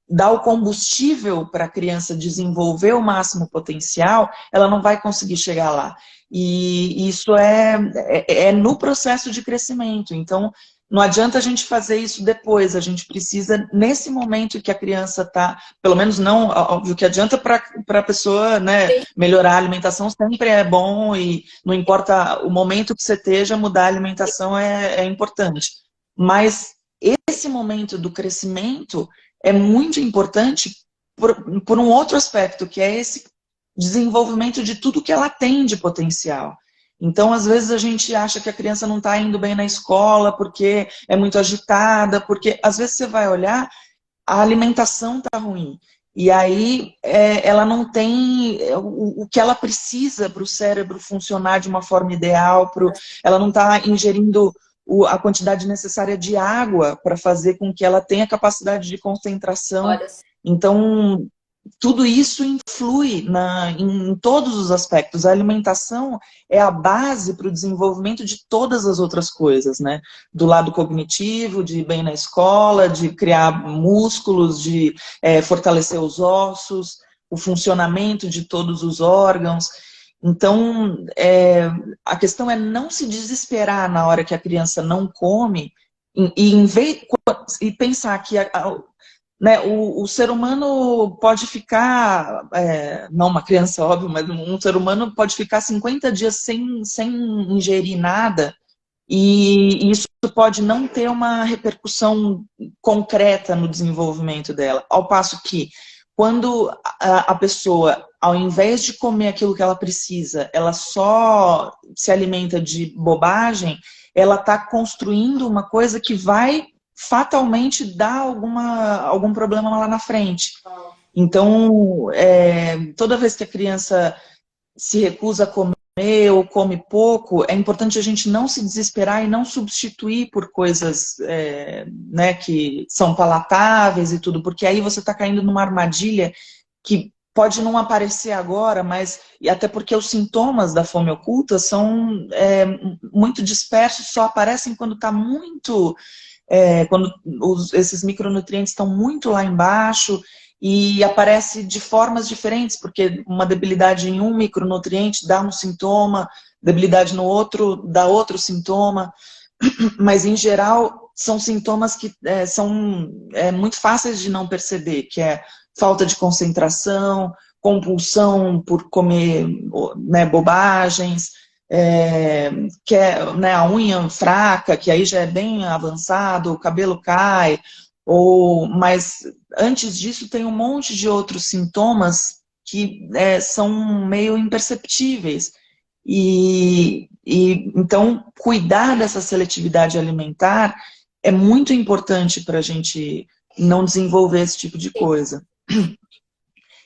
dá o combustível para a criança desenvolver o máximo potencial, ela não vai conseguir chegar lá. E isso é no processo de crescimento. Então, não adianta a gente fazer isso depois, a gente precisa, nesse momento que a criança está, pelo menos não, óbvio que adianta para a pessoa, né, melhorar a alimentação sempre é bom e não importa o momento que você esteja, mudar a alimentação é importante. Mas esse momento do crescimento é muito importante por um outro aspecto, que é esse desenvolvimento de tudo que ela tem de potencial. Então, às vezes, a gente acha que a criança não está indo bem na escola porque é muito agitada, porque às vezes você vai olhar, a alimentação está ruim. E aí ela não tem o que ela precisa para o cérebro funcionar de uma forma ideal, ela não está ingerindo a quantidade necessária de água para fazer com que ela tenha capacidade de concentração. Então, tudo isso influi em todos os aspectos. A alimentação é a base para o desenvolvimento de todas as outras coisas, né? Do lado cognitivo, de ir bem na escola, de criar músculos, de fortalecer os ossos, o funcionamento de todos os órgãos. Então, a questão é não se desesperar na hora que a criança não come e pensar que né, o ser humano pode ficar, não uma criança, óbvio, mas um ser humano pode ficar 50 dias sem ingerir nada, e isso pode não ter uma repercussão concreta no desenvolvimento dela. Ao passo que quando a pessoa, ao invés de comer aquilo que ela precisa, ela só se alimenta de bobagem, ela está construindo uma coisa que vai fatalmente dar algum problema lá na frente. Então, toda vez que a criança se recusa a comer ou come pouco, é importante a gente não se desesperar e não substituir por coisas né, que são palatáveis e tudo, porque aí você está caindo numa armadilha que pode não aparecer agora, mas e até porque os sintomas da fome oculta são muito dispersos, só aparecem quando está muito... quando esses micronutrientes estão muito lá embaixo e aparece de formas diferentes, porque uma debilidade em um micronutriente dá um sintoma, debilidade no outro dá outro sintoma, mas em geral são sintomas que são muito fáceis de não perceber, que é falta de concentração, compulsão por comer, né, bobagens, que é, né, a unha fraca, que aí já é bem avançado, o cabelo cai, mas antes disso tem um monte de outros sintomas que são meio imperceptíveis. Então, cuidar dessa seletividade alimentar é muito importante para a gente não desenvolver esse tipo de coisa.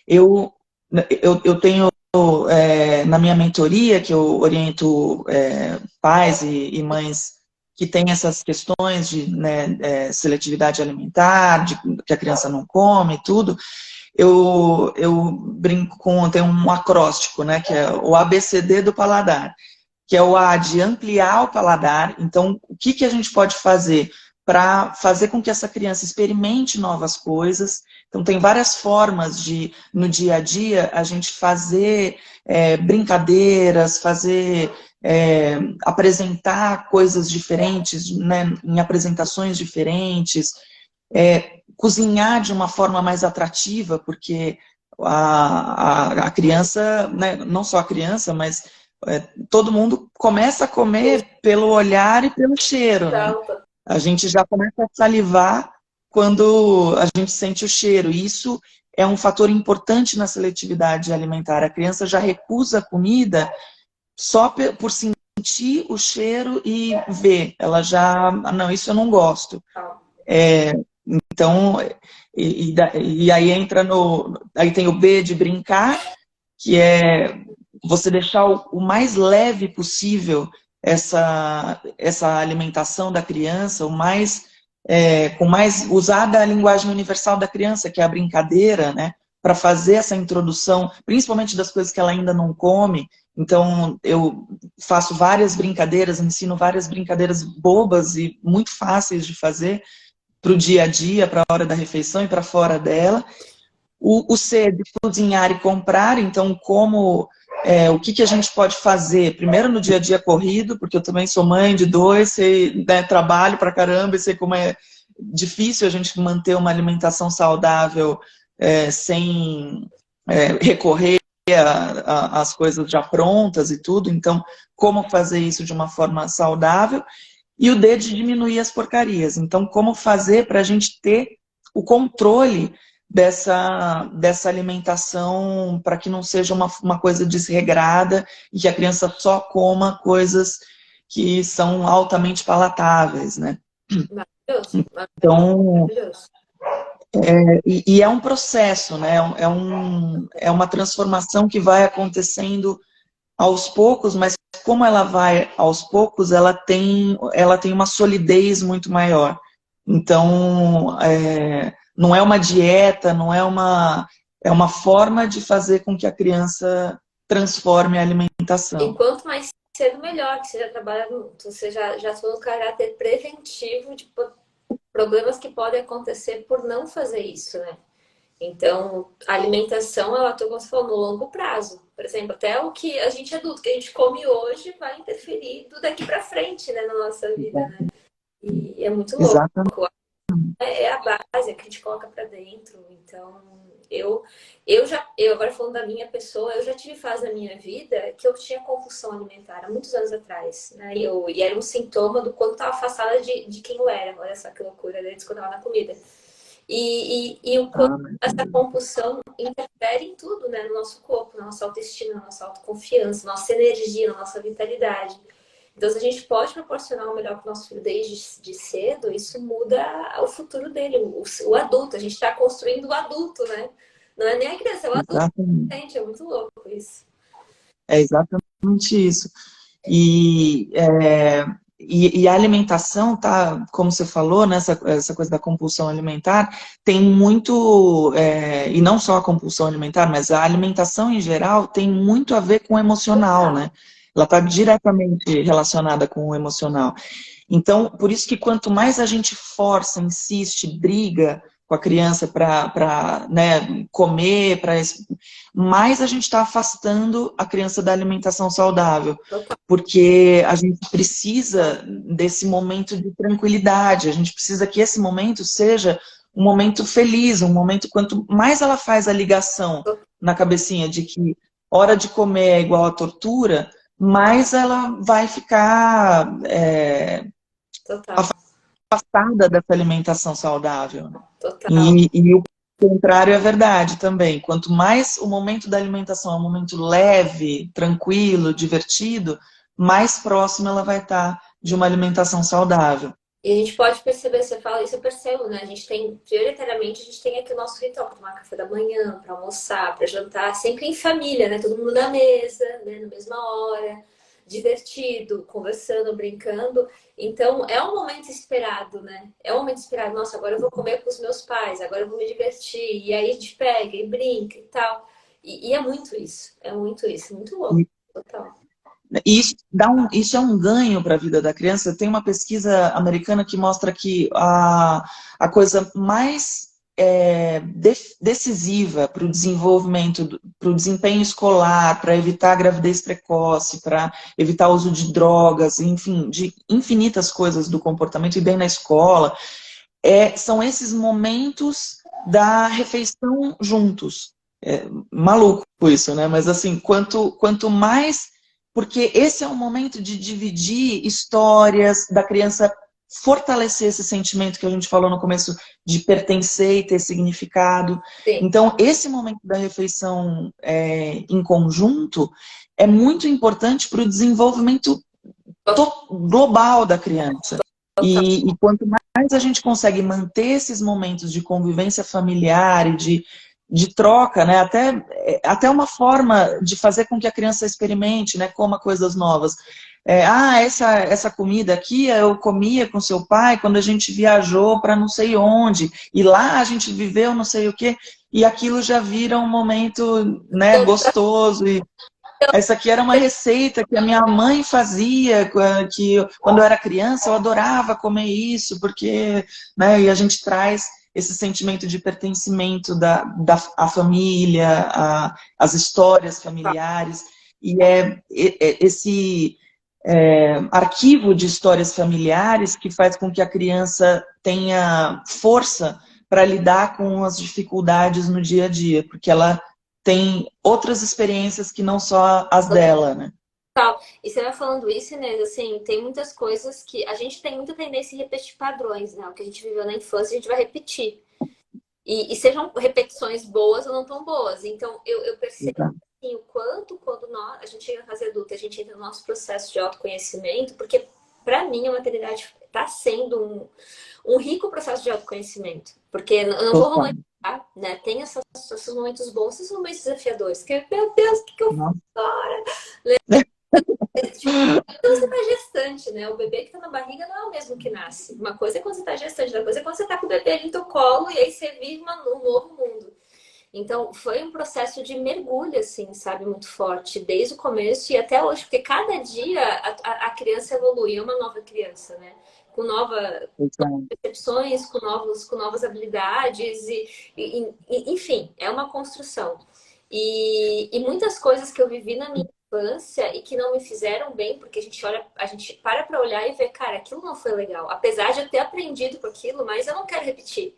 Eu tenho na minha mentoria, que eu oriento pais e mães que têm essas questões de seletividade alimentar, de que a criança não come e tudo, eu brinco tem um acróstico, né, que é o ABCD do paladar, que é o A de ampliar o paladar. Então, o que a gente pode fazer para fazer com que essa criança experimente novas coisas? Então, tem várias formas de, no dia a dia, a gente fazer brincadeiras, apresentar coisas diferentes, né, em apresentações diferentes, cozinhar de uma forma mais atrativa, porque a criança, né, não só a criança, mas todo mundo começa a comer pelo olhar e pelo cheiro, né? A gente já começa a salivar quando a gente sente o cheiro. E isso é um fator importante na seletividade alimentar. A criança já recusa a comida só por sentir o cheiro e ver. Ela já, não, isso eu não gosto. Então, e aí entra aí tem o B de brincar, que é você deixar o mais leve possível essa alimentação da criança, usar da linguagem universal da criança, que é a brincadeira, né, para fazer essa introdução, principalmente das coisas que ela ainda não come. Então, eu faço várias brincadeiras, ensino várias brincadeiras bobas e muito fáceis de fazer para o dia a dia, para a hora da refeição e para fora dela. O C de cozinhar e comprar, então o que a gente pode fazer, primeiro no dia a dia corrido, porque eu também sou mãe de 2, sei, né, trabalho pra caramba e sei como é difícil a gente manter uma alimentação saudável sem recorrer às coisas já prontas e tudo, então como fazer isso de uma forma saudável, e o D de diminuir as porcarias, então como fazer para a gente ter o controle dessa alimentação para que não seja uma coisa desregrada e que a criança só coma coisas que são altamente palatáveis, né? Maravilhoso. Então, Maravilhoso. e é um processo, né? É uma transformação que vai acontecendo aos poucos, mas como ela vai aos poucos, ela tem uma solidez muito maior. Então, não é uma dieta, não é uma forma de fazer com que a criança transforme a alimentação. E quanto mais cedo, melhor, que você já trabalha, você já atua no caráter preventivo de problemas que podem acontecer por não fazer isso, né? Então, a alimentação, ela atua, como você falou, no longo prazo. Por exemplo, até o que a gente adulto, que a gente come hoje, vai interferir do daqui para frente, né, na nossa vida, né? E é muito louco. Exatamente. É a base, é que a gente coloca para dentro. Então, eu agora falando da minha pessoa, eu já tive fase da minha vida que eu tinha compulsão alimentar, há muitos anos atrás, né? E era um sintoma do quanto estava afastada de quem eu era. Olha só que loucura, né? Quando eu estava na comida. E o quanto Ah, essa compulsão interfere em tudo, né? No nosso corpo, na nossa autoestima, na nossa autoconfiança, na nossa energia, na nossa vitalidade. Então, se a gente pode proporcionar o melhor para o nosso filho desde de cedo, isso muda o futuro dele, o adulto. A gente está construindo o adulto, né? Não é nem a criança, é o adulto. exatamente. Gente, é muito louco isso. É exatamente isso. E, e a alimentação, tá, como você falou, né, essa coisa da compulsão alimentar, tem muito, e não só a compulsão alimentar, mas a alimentação em geral tem muito a ver com o emocional, né? Ela está diretamente relacionada com o emocional. Então, por isso que quanto mais a gente força, insiste, briga com a criança para né, comer, mais a gente está afastando a criança da alimentação saudável. Porque a gente precisa desse momento de tranquilidade, a gente precisa que esse momento seja um momento feliz, um momento, quanto mais ela faz a ligação na cabecinha de que hora de comer é igual a tortura, mais ela vai ficar Total, afastada dessa alimentação saudável. total. E o contrário é verdade também. Quanto mais o momento da alimentação é um momento leve, tranquilo, divertido, mais próximo ela vai estar de uma alimentação saudável. E a gente pode perceber, você fala isso, eu percebo, né? A gente tem, prioritariamente, a gente tem aqui o nosso ritual para tomar café da manhã, para almoçar, para jantar, sempre em família, né? Todo mundo na mesa, né? Na mesma hora, divertido, conversando, brincando. Então, é um momento esperado, né? É um momento esperado. Nossa, agora eu vou comer com os meus pais, agora eu vou me divertir. E aí a gente pega e brinca e tal. E é muito isso, muito louco, total. E isso é um ganho para a vida da criança. Tem uma pesquisa americana que mostra que a coisa mais decisiva para o desenvolvimento, para o desempenho escolar, para evitar a gravidez precoce, para evitar o uso de drogas, enfim, de infinitas coisas do comportamento e bem na escola, são esses momentos da refeição juntos. Maluco isso, né? Mas assim, quanto mais. Porque esse é um momento de dividir histórias, da criança fortalecer esse sentimento que a gente falou no começo de pertencer e ter significado. Sim, Então, esse momento da refeição em conjunto é muito importante para o desenvolvimento global da criança. total. E quanto mais a gente consegue manter esses momentos de convivência familiar e de troca, né? Até uma forma de fazer com que a criança experimente, né? Coma coisas novas. Essa comida aqui eu comia com seu pai quando a gente viajou para não sei onde, e lá a gente viveu não sei o quê, e aquilo já vira um momento, né, gostoso. E essa aqui era uma receita que a minha mãe fazia, que quando eu era criança eu adorava comer isso, porque, né, e a gente traz esse sentimento de pertencimento da família, as histórias familiares, e esse arquivo de histórias familiares que faz com que a criança tenha força para lidar com as dificuldades no dia a dia, porque ela tem outras experiências que não só as dela, né? Tal. E você vai falando isso, Inês, assim, tem muitas coisas que a gente tem muita tendência em repetir padrões, né? O que a gente viveu na infância, a gente vai repetir. E sejam repetições boas ou não tão boas. Então, eu percebo assim, o quanto, quando a gente chega na fase adulta, a gente entra no nosso processo de autoconhecimento, porque, para mim, a maternidade está sendo um rico processo de autoconhecimento. Porque eu não vou Total. romantizar, né? Tem esses momentos bons, esses momentos desafiadores. Que, meu Deus, o que eu faço Nossa. agora? Tipo, quando você tá gestante, né? O bebê que tá na barriga não é o mesmo que nasce. Uma coisa é quando você tá gestante, outra coisa é quando você tá com o bebê ali no teu colo e aí você vive um novo mundo. Então, foi um processo de mergulho, assim, sabe? Muito forte, desde o começo e até hoje, porque cada dia a criança evolui, é uma nova criança, né? Com novas Exato. percepções, com novas habilidades, enfim, é uma construção. E muitas coisas que eu vivi na minha infância e que não me fizeram bem, porque a gente para olhar e ver, cara, aquilo não foi legal. Apesar de eu ter aprendido com aquilo, mas eu não quero repetir.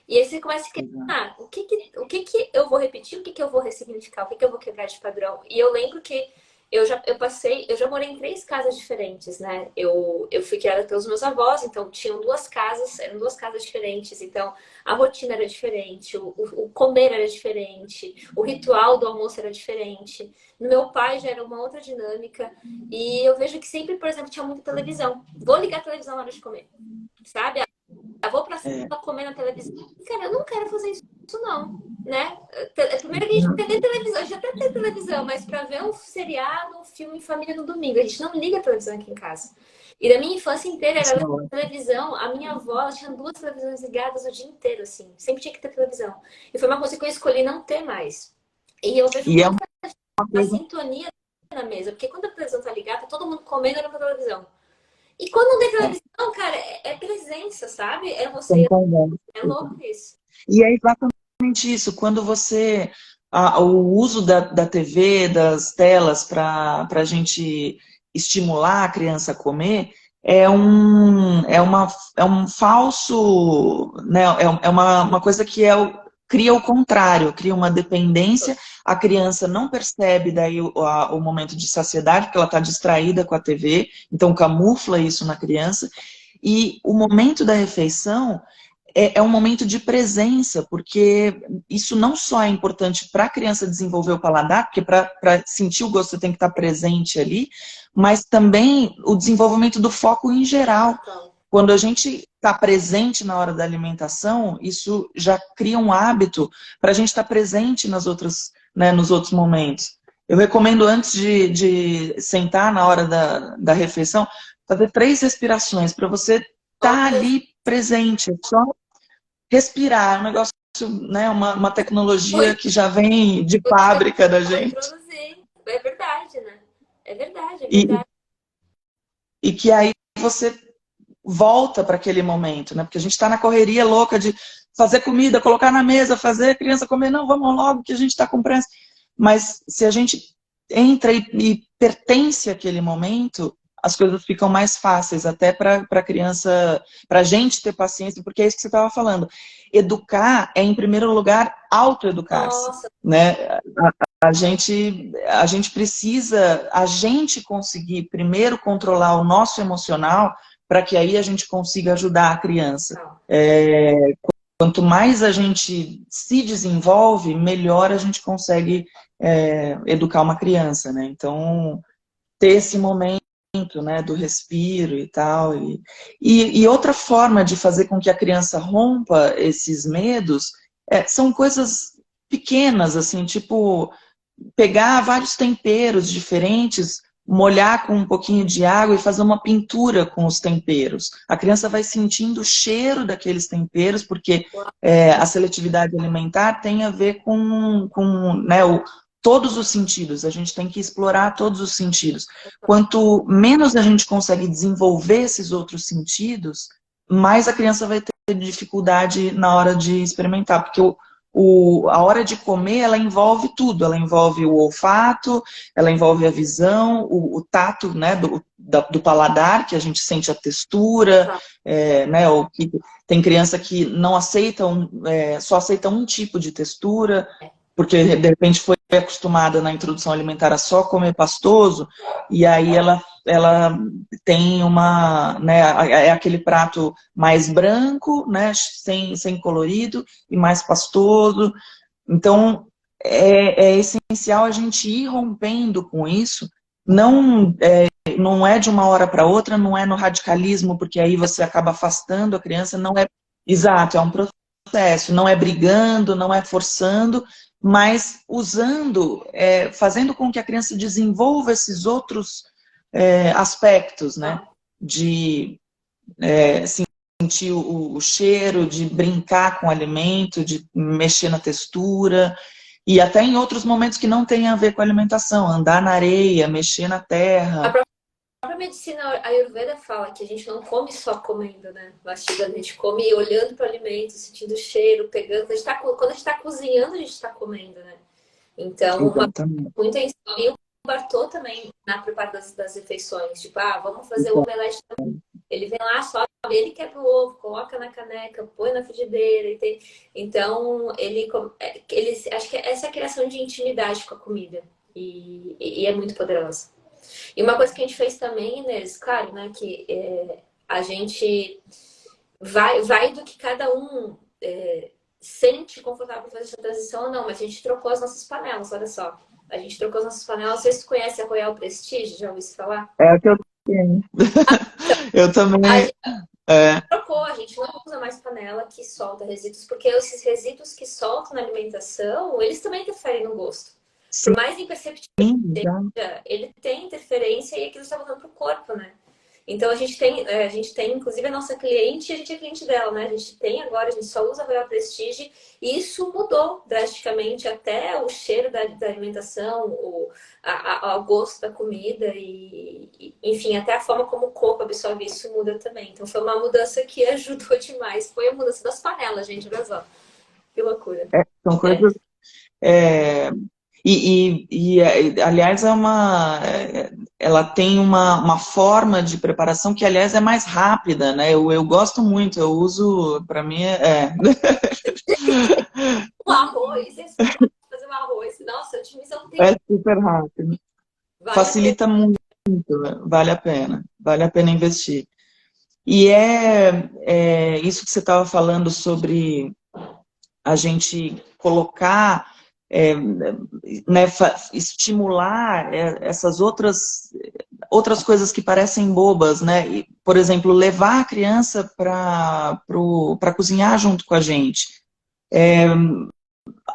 E aí você começa a questionar, o que que eu vou repetir, o que que eu vou ressignificar, o que que eu vou quebrar de padrão. E eu lembro que eu já morei em 3 casas diferentes, né? Eu fui criada pelos meus avós, então tinham 2 casas, eram 2 casas diferentes, então a rotina era diferente, o comer era diferente, o ritual do almoço era diferente. No meu pai já era uma outra dinâmica, e eu vejo que sempre, por exemplo, tinha muita televisão. Vou ligar a televisão na hora de comer, sabe? Eu vou pra É. sala comer na televisão. Cara, eu não quero fazer isso, não, né? Primeiro que a gente não tem nem televisão, a gente até tem televisão, mas pra ver um seriado, um filme em família no domingo, a gente não liga a televisão aqui em casa. E da minha infância inteira era televisão. A minha avó, ela tinha 2 televisões ligadas o dia inteiro, assim. Sempre tinha que ter televisão. E foi uma coisa que eu escolhi não ter mais. E eu vejo E é muito uma a coisa sintonia na mesa, porque quando a televisão tá ligada, tá todo mundo comendo olhando pra televisão. E quando não tem televisão, cara, é presença, sabe? É você, concordando. é louco isso. E é exatamente isso. Quando você. O uso da TV, das telas, para a gente estimular a criança a comer, é um falso. Né, é uma coisa que cria o contrário, cria uma dependência. A criança não percebe daí o momento de saciedade, porque ela está distraída com a TV, então camufla isso na criança. E o momento da refeição é um momento de presença, porque isso não só é importante para a criança desenvolver o paladar, porque para sentir o gosto você tem que estar presente ali, mas também o desenvolvimento do foco em geral. Então, Quando a gente está presente na hora da alimentação, isso já cria um hábito para a gente estar presente nas outras, né, nos outros momentos. Eu recomendo, antes de sentar na hora da refeição, fazer 3 respirações para você estar olha, ali presente. É só respirar, é um negócio, né, uma tecnologia que já vem de fábrica da vou gente. introduzir. É verdade, né? É verdade, é E, verdade. e que aí você volta para aquele momento, né? Porque a gente está na correria louca de fazer comida, colocar na mesa, fazer a criança comer, não, vamos logo que a gente está com pressa. Mas se a gente entra e pertence àquele momento, as coisas ficam mais fáceis, até para a criança, para a gente ter paciência, porque é isso que você estava falando. Educar é, em primeiro lugar, autoeducar-se, Nossa, né? A gente precisa, a gente conseguir primeiro controlar o nosso emocional para que aí a gente consiga ajudar a criança. não. Quanto mais a gente se desenvolve, melhor a gente consegue educar uma criança, né? Então, ter esse momento, né, do respiro e tal. E outra forma de fazer com que a criança rompa esses medos são coisas pequenas, assim, tipo pegar vários temperos diferentes, molhar com um pouquinho de água e fazer uma pintura com os temperos. A criança vai sentindo o cheiro daqueles temperos, porque a seletividade alimentar tem a ver com né, todos os sentidos. A gente tem que explorar todos os sentidos. Quanto menos a gente consegue desenvolver esses outros sentidos, mais a criança vai ter dificuldade na hora de experimentar, porque a hora de comer, ela envolve tudo. Ela envolve o olfato, ela envolve a visão, o tato, né, do paladar, que a gente sente a textura, né, tem criança que não aceita, só aceita um tipo de textura, porque de repente foi acostumada na introdução alimentar a só comer pastoso, e aí ela tem né, é aquele prato mais branco, né, sem colorido, e mais pastoso. Então, é essencial a gente ir rompendo com isso. Não é de uma hora para outra, não é no radicalismo, porque aí você acaba afastando a criança, não é exato, é um processo, não é brigando, não é forçando, mas usando, fazendo com que a criança desenvolva esses outros aspectos, né? De sentir o cheiro, de brincar com o alimento, de mexer na textura, e até em outros momentos que não tem a ver com a alimentação, andar na areia, mexer na terra. A própria medicina Ayurveda fala que a gente não come só comendo, né? Mastigando, a gente come olhando para o alimento, sentindo o cheiro, pegando. Quando a gente está cozinhando, a gente está comendo, né? Então, Exatamente. muito é isso. E o Bartô também, na preparação das refeições, tipo, vamos fazer o omelete também. Ele vem lá, sobe, ele quebra o ovo, coloca na caneca, põe na frigideira. Então, ele acho que essa é a criação de intimidade com a comida. E é muito poderosa. E uma coisa que a gente fez também, Inês, claro, né, que a gente vai do que cada um sente confortável para fazer essa transição ou não, mas a gente trocou as nossas panelas, olha só. A gente trocou as nossas panelas. Vocês conhecem a Royal Prestige? Já ouviu isso falar? É o que eu tenho. Eu A também. gente É, trocou, a gente não usa mais panela que solta resíduos, porque esses resíduos que soltam na alimentação, eles também interferem no gosto. Por sim, mais imperceptível já. ele tem interferência e aquilo está voltando para o corpo, né? Então a gente tem, inclusive a nossa cliente, a gente é cliente dela, né? A gente tem agora, a gente só usa Royal Prestige e isso mudou drasticamente até o cheiro da alimentação, o gosto da comida enfim, até a forma como o corpo absorve isso muda também. Então foi uma mudança que ajudou demais. Foi a mudança das panelas, gente, olha só. Que loucura. São É. coisas. é, aliás, ela tem uma forma de preparação que, aliás, é mais rápida, né? Eu gosto muito, eu uso, para mim, Um arroz, esse fazer um arroz. Nossa, otimiza um tempo. é super rápido. Vale a pena. Facilita muito, vale a pena investir. E isso que você estava falando sobre a gente colocar, né, estimular essas outras coisas que parecem bobas, né? E, por exemplo, levar a criança para cozinhar junto com a gente.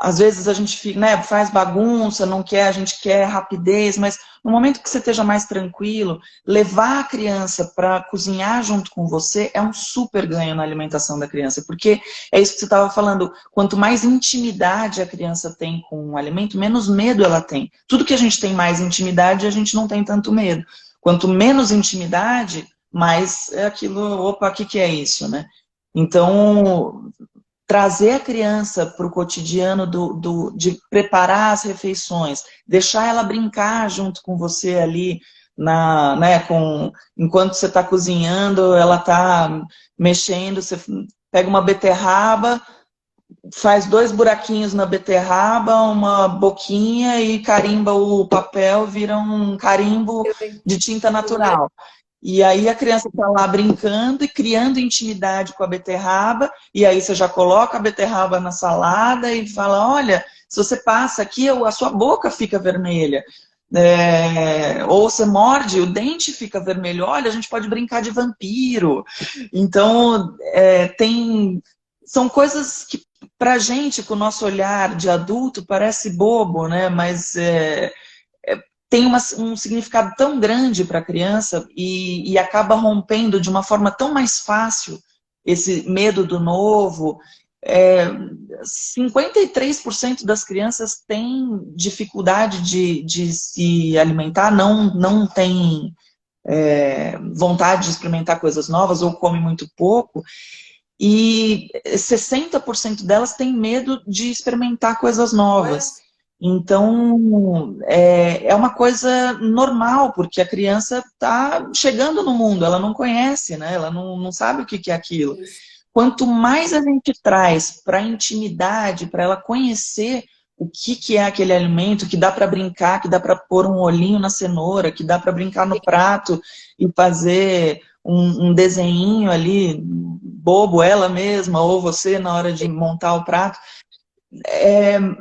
Às vezes a gente, né, faz bagunça, não quer, a gente quer rapidez, mas no momento que você esteja mais tranquilo, levar a criança para cozinhar junto com você é um super ganho na alimentação da criança, porque é isso que você estava falando, quanto mais intimidade a criança tem com o alimento, menos medo ela tem. Tudo que a gente tem mais intimidade, a gente não tem tanto medo. Quanto menos intimidade, mais é aquilo, opa, o que é isso, né? Então, trazer a criança para o cotidiano de preparar as refeições, deixar ela brincar junto com você ali, né, enquanto você está cozinhando, ela está mexendo, você pega uma beterraba, faz 2 buraquinhos na beterraba, uma boquinha e carimba o papel, vira um carimbo de tinta natural. E aí a criança está lá brincando e criando intimidade com a beterraba, e aí você já coloca a beterraba na salada e fala, olha, se você passa aqui, a sua boca fica vermelha. Ou você morde, o dente fica vermelho. Olha, a gente pode brincar de vampiro. Então, são coisas que, pra gente, com o nosso olhar de adulto, parece bobo, né? Mas tem um significado tão grande para a criança e acaba rompendo de uma forma tão mais fácil esse medo do novo. 53% das crianças têm dificuldade de se alimentar, não tem vontade de experimentar coisas novas ou come muito pouco. E 60% delas têm medo de experimentar coisas novas. Então, é uma coisa normal, porque a criança está chegando no mundo, ela não conhece, né? Ela não sabe o que é aquilo. Isso. Quanto mais a gente traz para a intimidade, para ela conhecer o que é aquele alimento, que dá para brincar, que dá para pôr um olhinho na cenoura, que dá para brincar no prato e fazer um desenhinho ali, bobo, ela mesma, ou você na hora de montar o prato.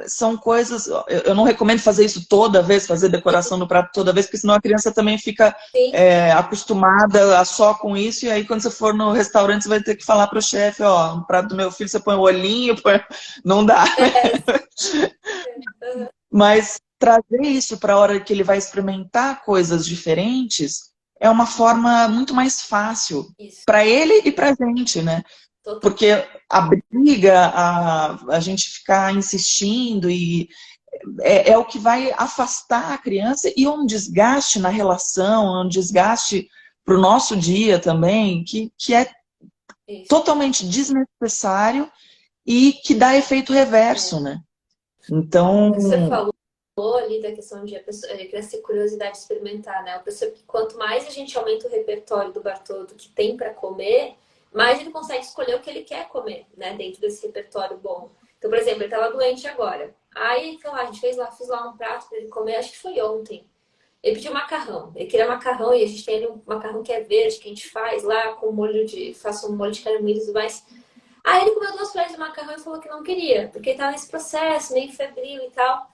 São coisas, eu não recomendo fazer isso toda vez, fazer decoração no prato toda vez, porque senão a criança também fica acostumada a só com isso, e aí quando você for no restaurante você vai ter que falar para o chefe, ó, no prato do meu filho você põe o olhinho, não dá, né? Mas trazer isso para a hora que ele vai experimentar coisas diferentes é uma forma muito mais fácil para ele e para a gente, né? Porque a briga, a gente ficar insistindo é o que vai afastar a criança e um desgaste na relação, um desgaste para o nosso dia também, que é totalmente desnecessário e que dá efeito reverso, né? Então... Você falou ali da questão de a criança ter curiosidade de experimentar, né? Eu percebo que quanto mais a gente aumenta o repertório do Bartoldo que tem para comer, mais ele consegue escolher o que ele quer comer, né? Dentro desse repertório bom. Então, por exemplo, ele estava doente agora. Aí, sei lá, a gente fiz lá um prato pra ele comer, acho que foi ontem. Ele pediu macarrão. Ele queria macarrão e a gente tem ali um macarrão que é verde, que a gente faz lá com faço um molho de carne moída e tudo mais. Aí ele comeu 2 colheres de macarrão e falou que não queria, porque ele tava nesse processo, meio febril e tal.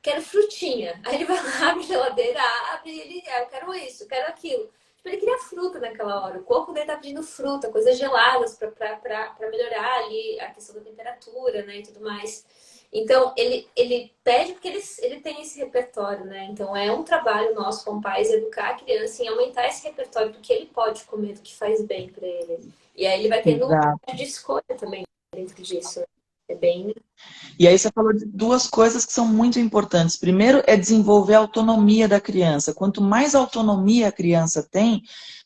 Quero frutinha. Aí ele vai lá, abre a geladeira, abre e ele, eu quero isso, eu quero aquilo. Tipo, ele queria fruta naquela hora. O corpo dele tá pedindo fruta, coisas geladas pra melhorar ali a questão da temperatura, né, e tudo mais. Então, ele pede porque ele tem esse repertório, né? Então, é um trabalho nosso como pais educar a criança em aumentar esse repertório do que ele pode comer, do que faz bem para ele. E aí ele vai tendo Exato. um de escolha também dentro disso, né? É bem... E aí você falou de duas coisas que são muito importantes. Primeiro é desenvolver a autonomia da criança. Quanto mais autonomia a criança tem,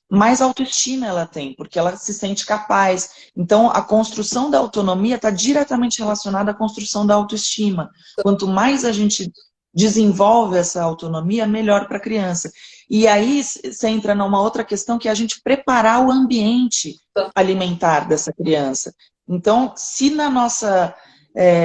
mais autoestima ela tem, porque ela se sente capaz. Então, a construção da autonomia está diretamente relacionada à construção da autoestima. Quanto mais a gente desenvolve essa autonomia, melhor para a criança. E aí você entra numa outra questão, que é a gente preparar o ambiente alimentar dessa criança. Então, se na nossa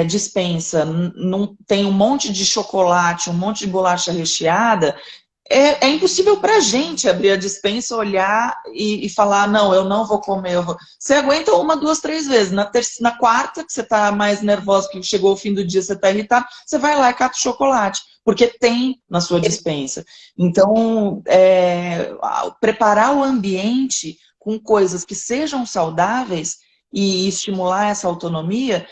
despensa não tem um monte de chocolate, um monte de bolacha recheada, é impossível para a gente abrir a despensa, olhar e falar, não, eu não vou comer. Você aguenta uma, duas, três vezes. Na quarta, que você está mais nervosa, que chegou o fim do dia, você está irritado, você vai lá e cata o chocolate, porque tem na sua despensa. Então, preparar o ambiente com coisas que sejam saudáveis e estimular essa autonomia,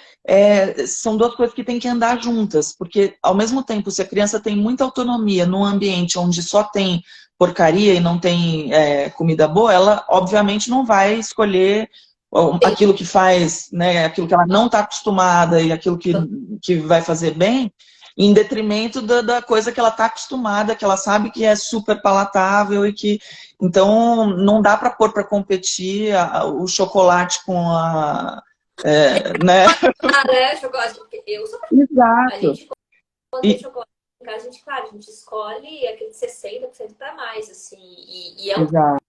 são duas coisas que têm que andar juntas, porque ao mesmo tempo, se a criança tem muita autonomia num ambiente onde só tem porcaria e não tem comida boa, ela obviamente não vai escolher aquilo que faz, né, aquilo que ela não está acostumada e aquilo que vai fazer bem, em detrimento da coisa que ela está acostumada, que ela sabe que é super palatável e que... Então, não dá para pôr para competir o chocolate com né? Ah, né? Chocolate. Eu sou... A Exato. gente, quando tem chocolate em casa, a gente, claro, a gente escolhe aquele de 60% para mais, assim. E é um Exato.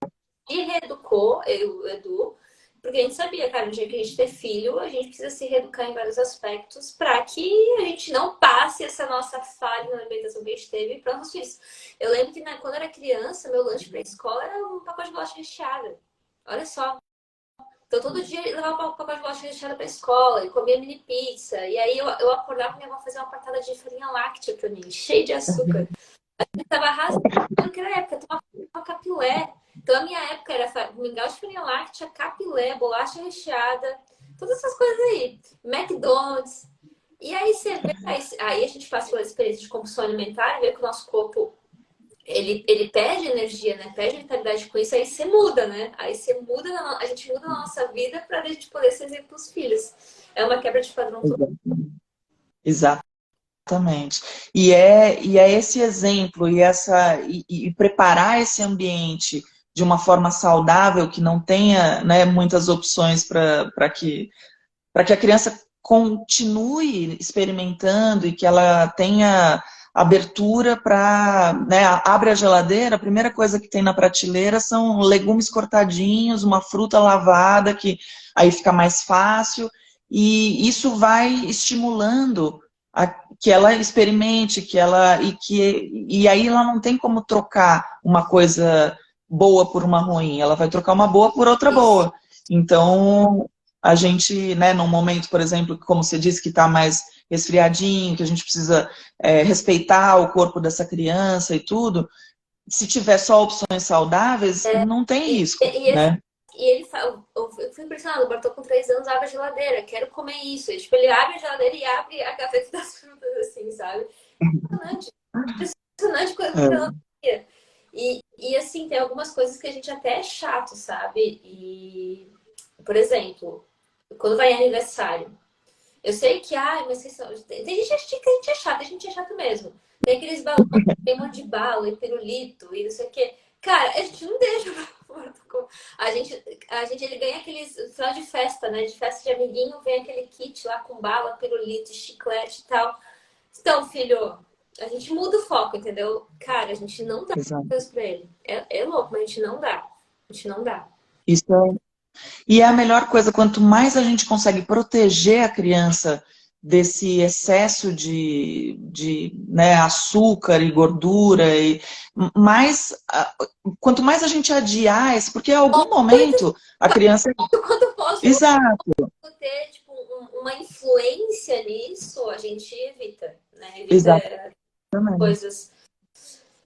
que reeducou, eu, Edu, porque a gente sabia, cara, no dia que a gente ter filho, a gente precisa se reeducar em vários aspectos para que a gente não passe essa nossa falha na alimentação que a gente teve para nossos filhos. Eu lembro que quando eu era criança, meu lanche para a escola era um pacote de bolacha recheada. Olha só. Então, todo dia eu levava um pacote de bolacha recheada pra escola, e comia mini pizza. E aí eu acordava e minha avó fazia uma patada de farinha láctea pra mim, cheia de açúcar. Eu tava arrasando naquela época, eu tomava capilé. Então, a minha época era mingau de farinha láctea, capilé, bolacha recheada, todas essas coisas aí. McDonald's. E aí você vê, aí a gente passa pela experiência de compulsão alimentar e vê que o nosso corpo ele perde energia, né? Perde vitalidade com isso, aí você muda, né? Aí você muda, a gente muda a nossa vida para a gente poder ser exemplo pros filhos. É uma quebra de padrão total. Exatamente. E é esse exemplo e preparar esse ambiente de uma forma saudável, que não tenha, né, muitas opções para que a criança continue experimentando e que ela tenha abertura para, né, abre a geladeira, a primeira coisa que tem na prateleira são legumes cortadinhos, uma fruta lavada, que aí fica mais fácil, e isso vai estimulando que ela experimente, e aí ela não tem como trocar uma coisa boa por uma ruim, ela vai trocar uma boa por outra boa. Então, a gente, né, num momento, por exemplo, como você disse, que está mais resfriadinho, que a gente precisa respeitar o corpo dessa criança e tudo, se tiver só opções saudáveis, não tem risco, né? E ele fala, eu fui impressionada, o Bartô com 3 anos abre a geladeira, quero comer isso. E, tipo, ele abre a geladeira e abre a gaveta das frutas, assim, sabe? Impressionante. Impressionante coisa que ela queria. E assim, tem algumas coisas que a gente até é chato, sabe? E, por exemplo, quando vai em aniversário, eu sei que, mas tem gente que a gente é chato, a gente é chato mesmo. Tem aqueles balões, tem um monte de bala e pirulito e não sei o quê. Cara, a gente não deixa ele ganha aqueles final de festa, né? De festa de amiguinho, vem aquele kit lá com bala, pirulito, chiclete e tal. Então, filho, a gente muda o foco, entendeu? Cara, a gente não dá coisa pra ele. É louco, mas a gente não dá. A gente não dá. Isso é... E é a melhor coisa, quanto mais a gente consegue proteger a criança desse excesso né, açúcar e gordura, mais, quanto mais a gente adiar, porque em algum momento a criança... Quando posso Exato, ter tipo, uma influência nisso, a gente evita, né? Evita exatamente. coisas,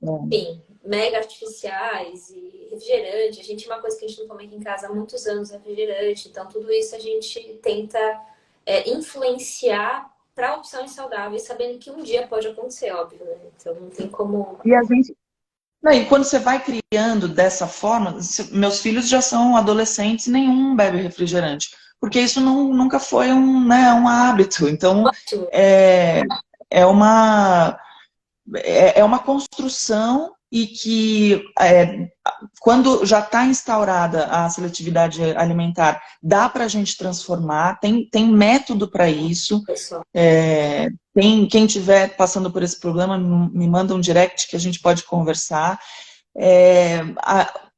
enfim, mega artificiais e refrigerante. A gente, uma coisa que a gente não toma aqui em casa há muitos anos é refrigerante. Então, tudo isso a gente tenta influenciar para opções saudáveis, sabendo que um dia pode acontecer, óbvio, né? Então, não tem como... E a gente... Não, e quando você vai criando dessa forma, meus filhos já são adolescentes, nenhum bebe refrigerante, porque isso nunca foi né, um hábito. Então, Ótimo. é uma construção e que quando já está instaurada a seletividade alimentar, dá para a gente transformar, tem método para isso. Quem estiver passando por esse problema, me manda um direct que a gente pode conversar.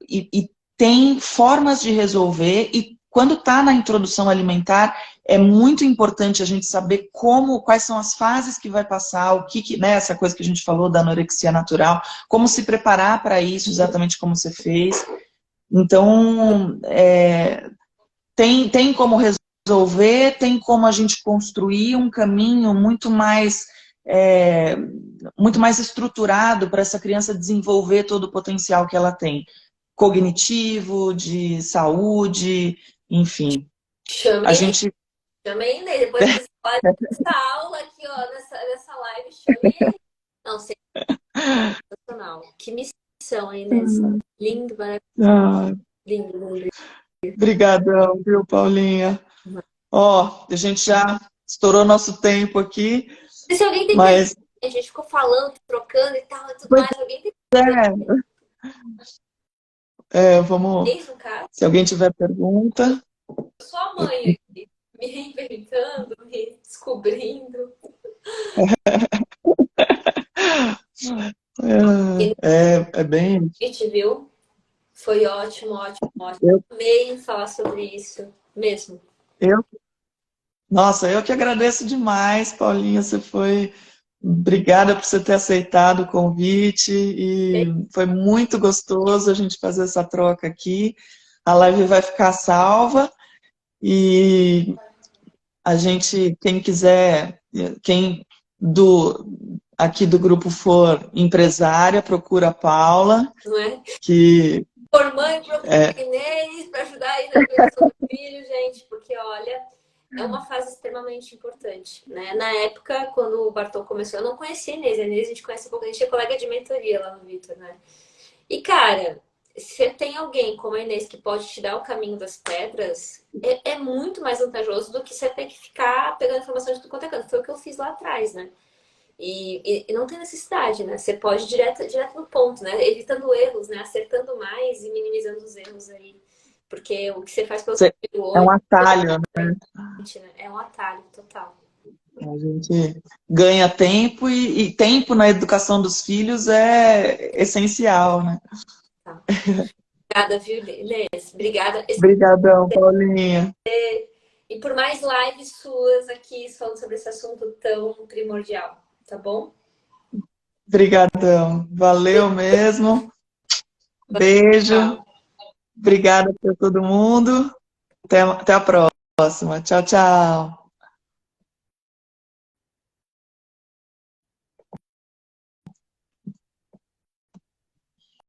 E tem formas de resolver, e quando está na introdução alimentar, é muito importante a gente saber quais são as fases que vai passar, né, essa coisa que a gente falou da anorexia natural, como se preparar para isso, exatamente como você fez. Então, tem como resolver, tem como a gente construir um caminho muito mais estruturado para essa criança desenvolver todo o potencial que ela tem, cognitivo, de saúde, enfim. Chamei ele, depois dessa aula aqui, ó, nessa live, chamei ele. Não, sensacional. Que missão, hein, Inês? Lindo, maravilhoso. Lindo. Obrigadão, viu, Paulinha? Ó, a gente já estourou nosso tempo aqui. Se alguém tem pergunta, a gente ficou falando, trocando e tal, e tudo mais. Alguém tem pergunta? Vamos. Se alguém tiver pergunta. Eu sou a mãe aqui, me reinventando, me descobrindo. É bem. A gente viu? Foi ótimo, ótimo, ótimo. Amei falar sobre isso mesmo. Nossa, eu que agradeço demais, Paulinha. Obrigada por você ter aceitado o convite e foi muito gostoso a gente fazer essa troca aqui. A live vai ficar salva e a gente, quem quiser, quem aqui do grupo for empresária, procura a Paula. Não é? Que por mãe, procura Inês para ajudar aí na criação do filho, gente, porque olha, é uma fase extremamente importante, né? Na época, quando o Bartol começou, eu não conhecia a Inês. A Inês a gente conhece um pouco, a gente é colega de mentoria lá no Vitor, né? E, cara, se tem alguém como a Inês que pode te dar o caminho das pedras, é muito mais vantajoso do que você ter que ficar pegando informação de tudo quanto é canto. Foi o que eu fiz lá atrás, né? E não tem necessidade, né? Você pode ir direto no ponto, né? Evitando erros, né? Acertando mais e minimizando os erros aí. Porque o que você faz pelo seu filho hoje... É um atalho, né? É um atalho total. A gente ganha tempo e tempo na educação dos filhos é essencial, né? Tá. Obrigada, viu, Inês? Obrigada. Obrigadão, Paulinha. E por mais lives suas aqui falando sobre esse assunto tão primordial, tá bom? Obrigadão. Valeu mesmo. Beijo. Tchau. Obrigada para todo mundo. Até a próxima. Tchau, tchau.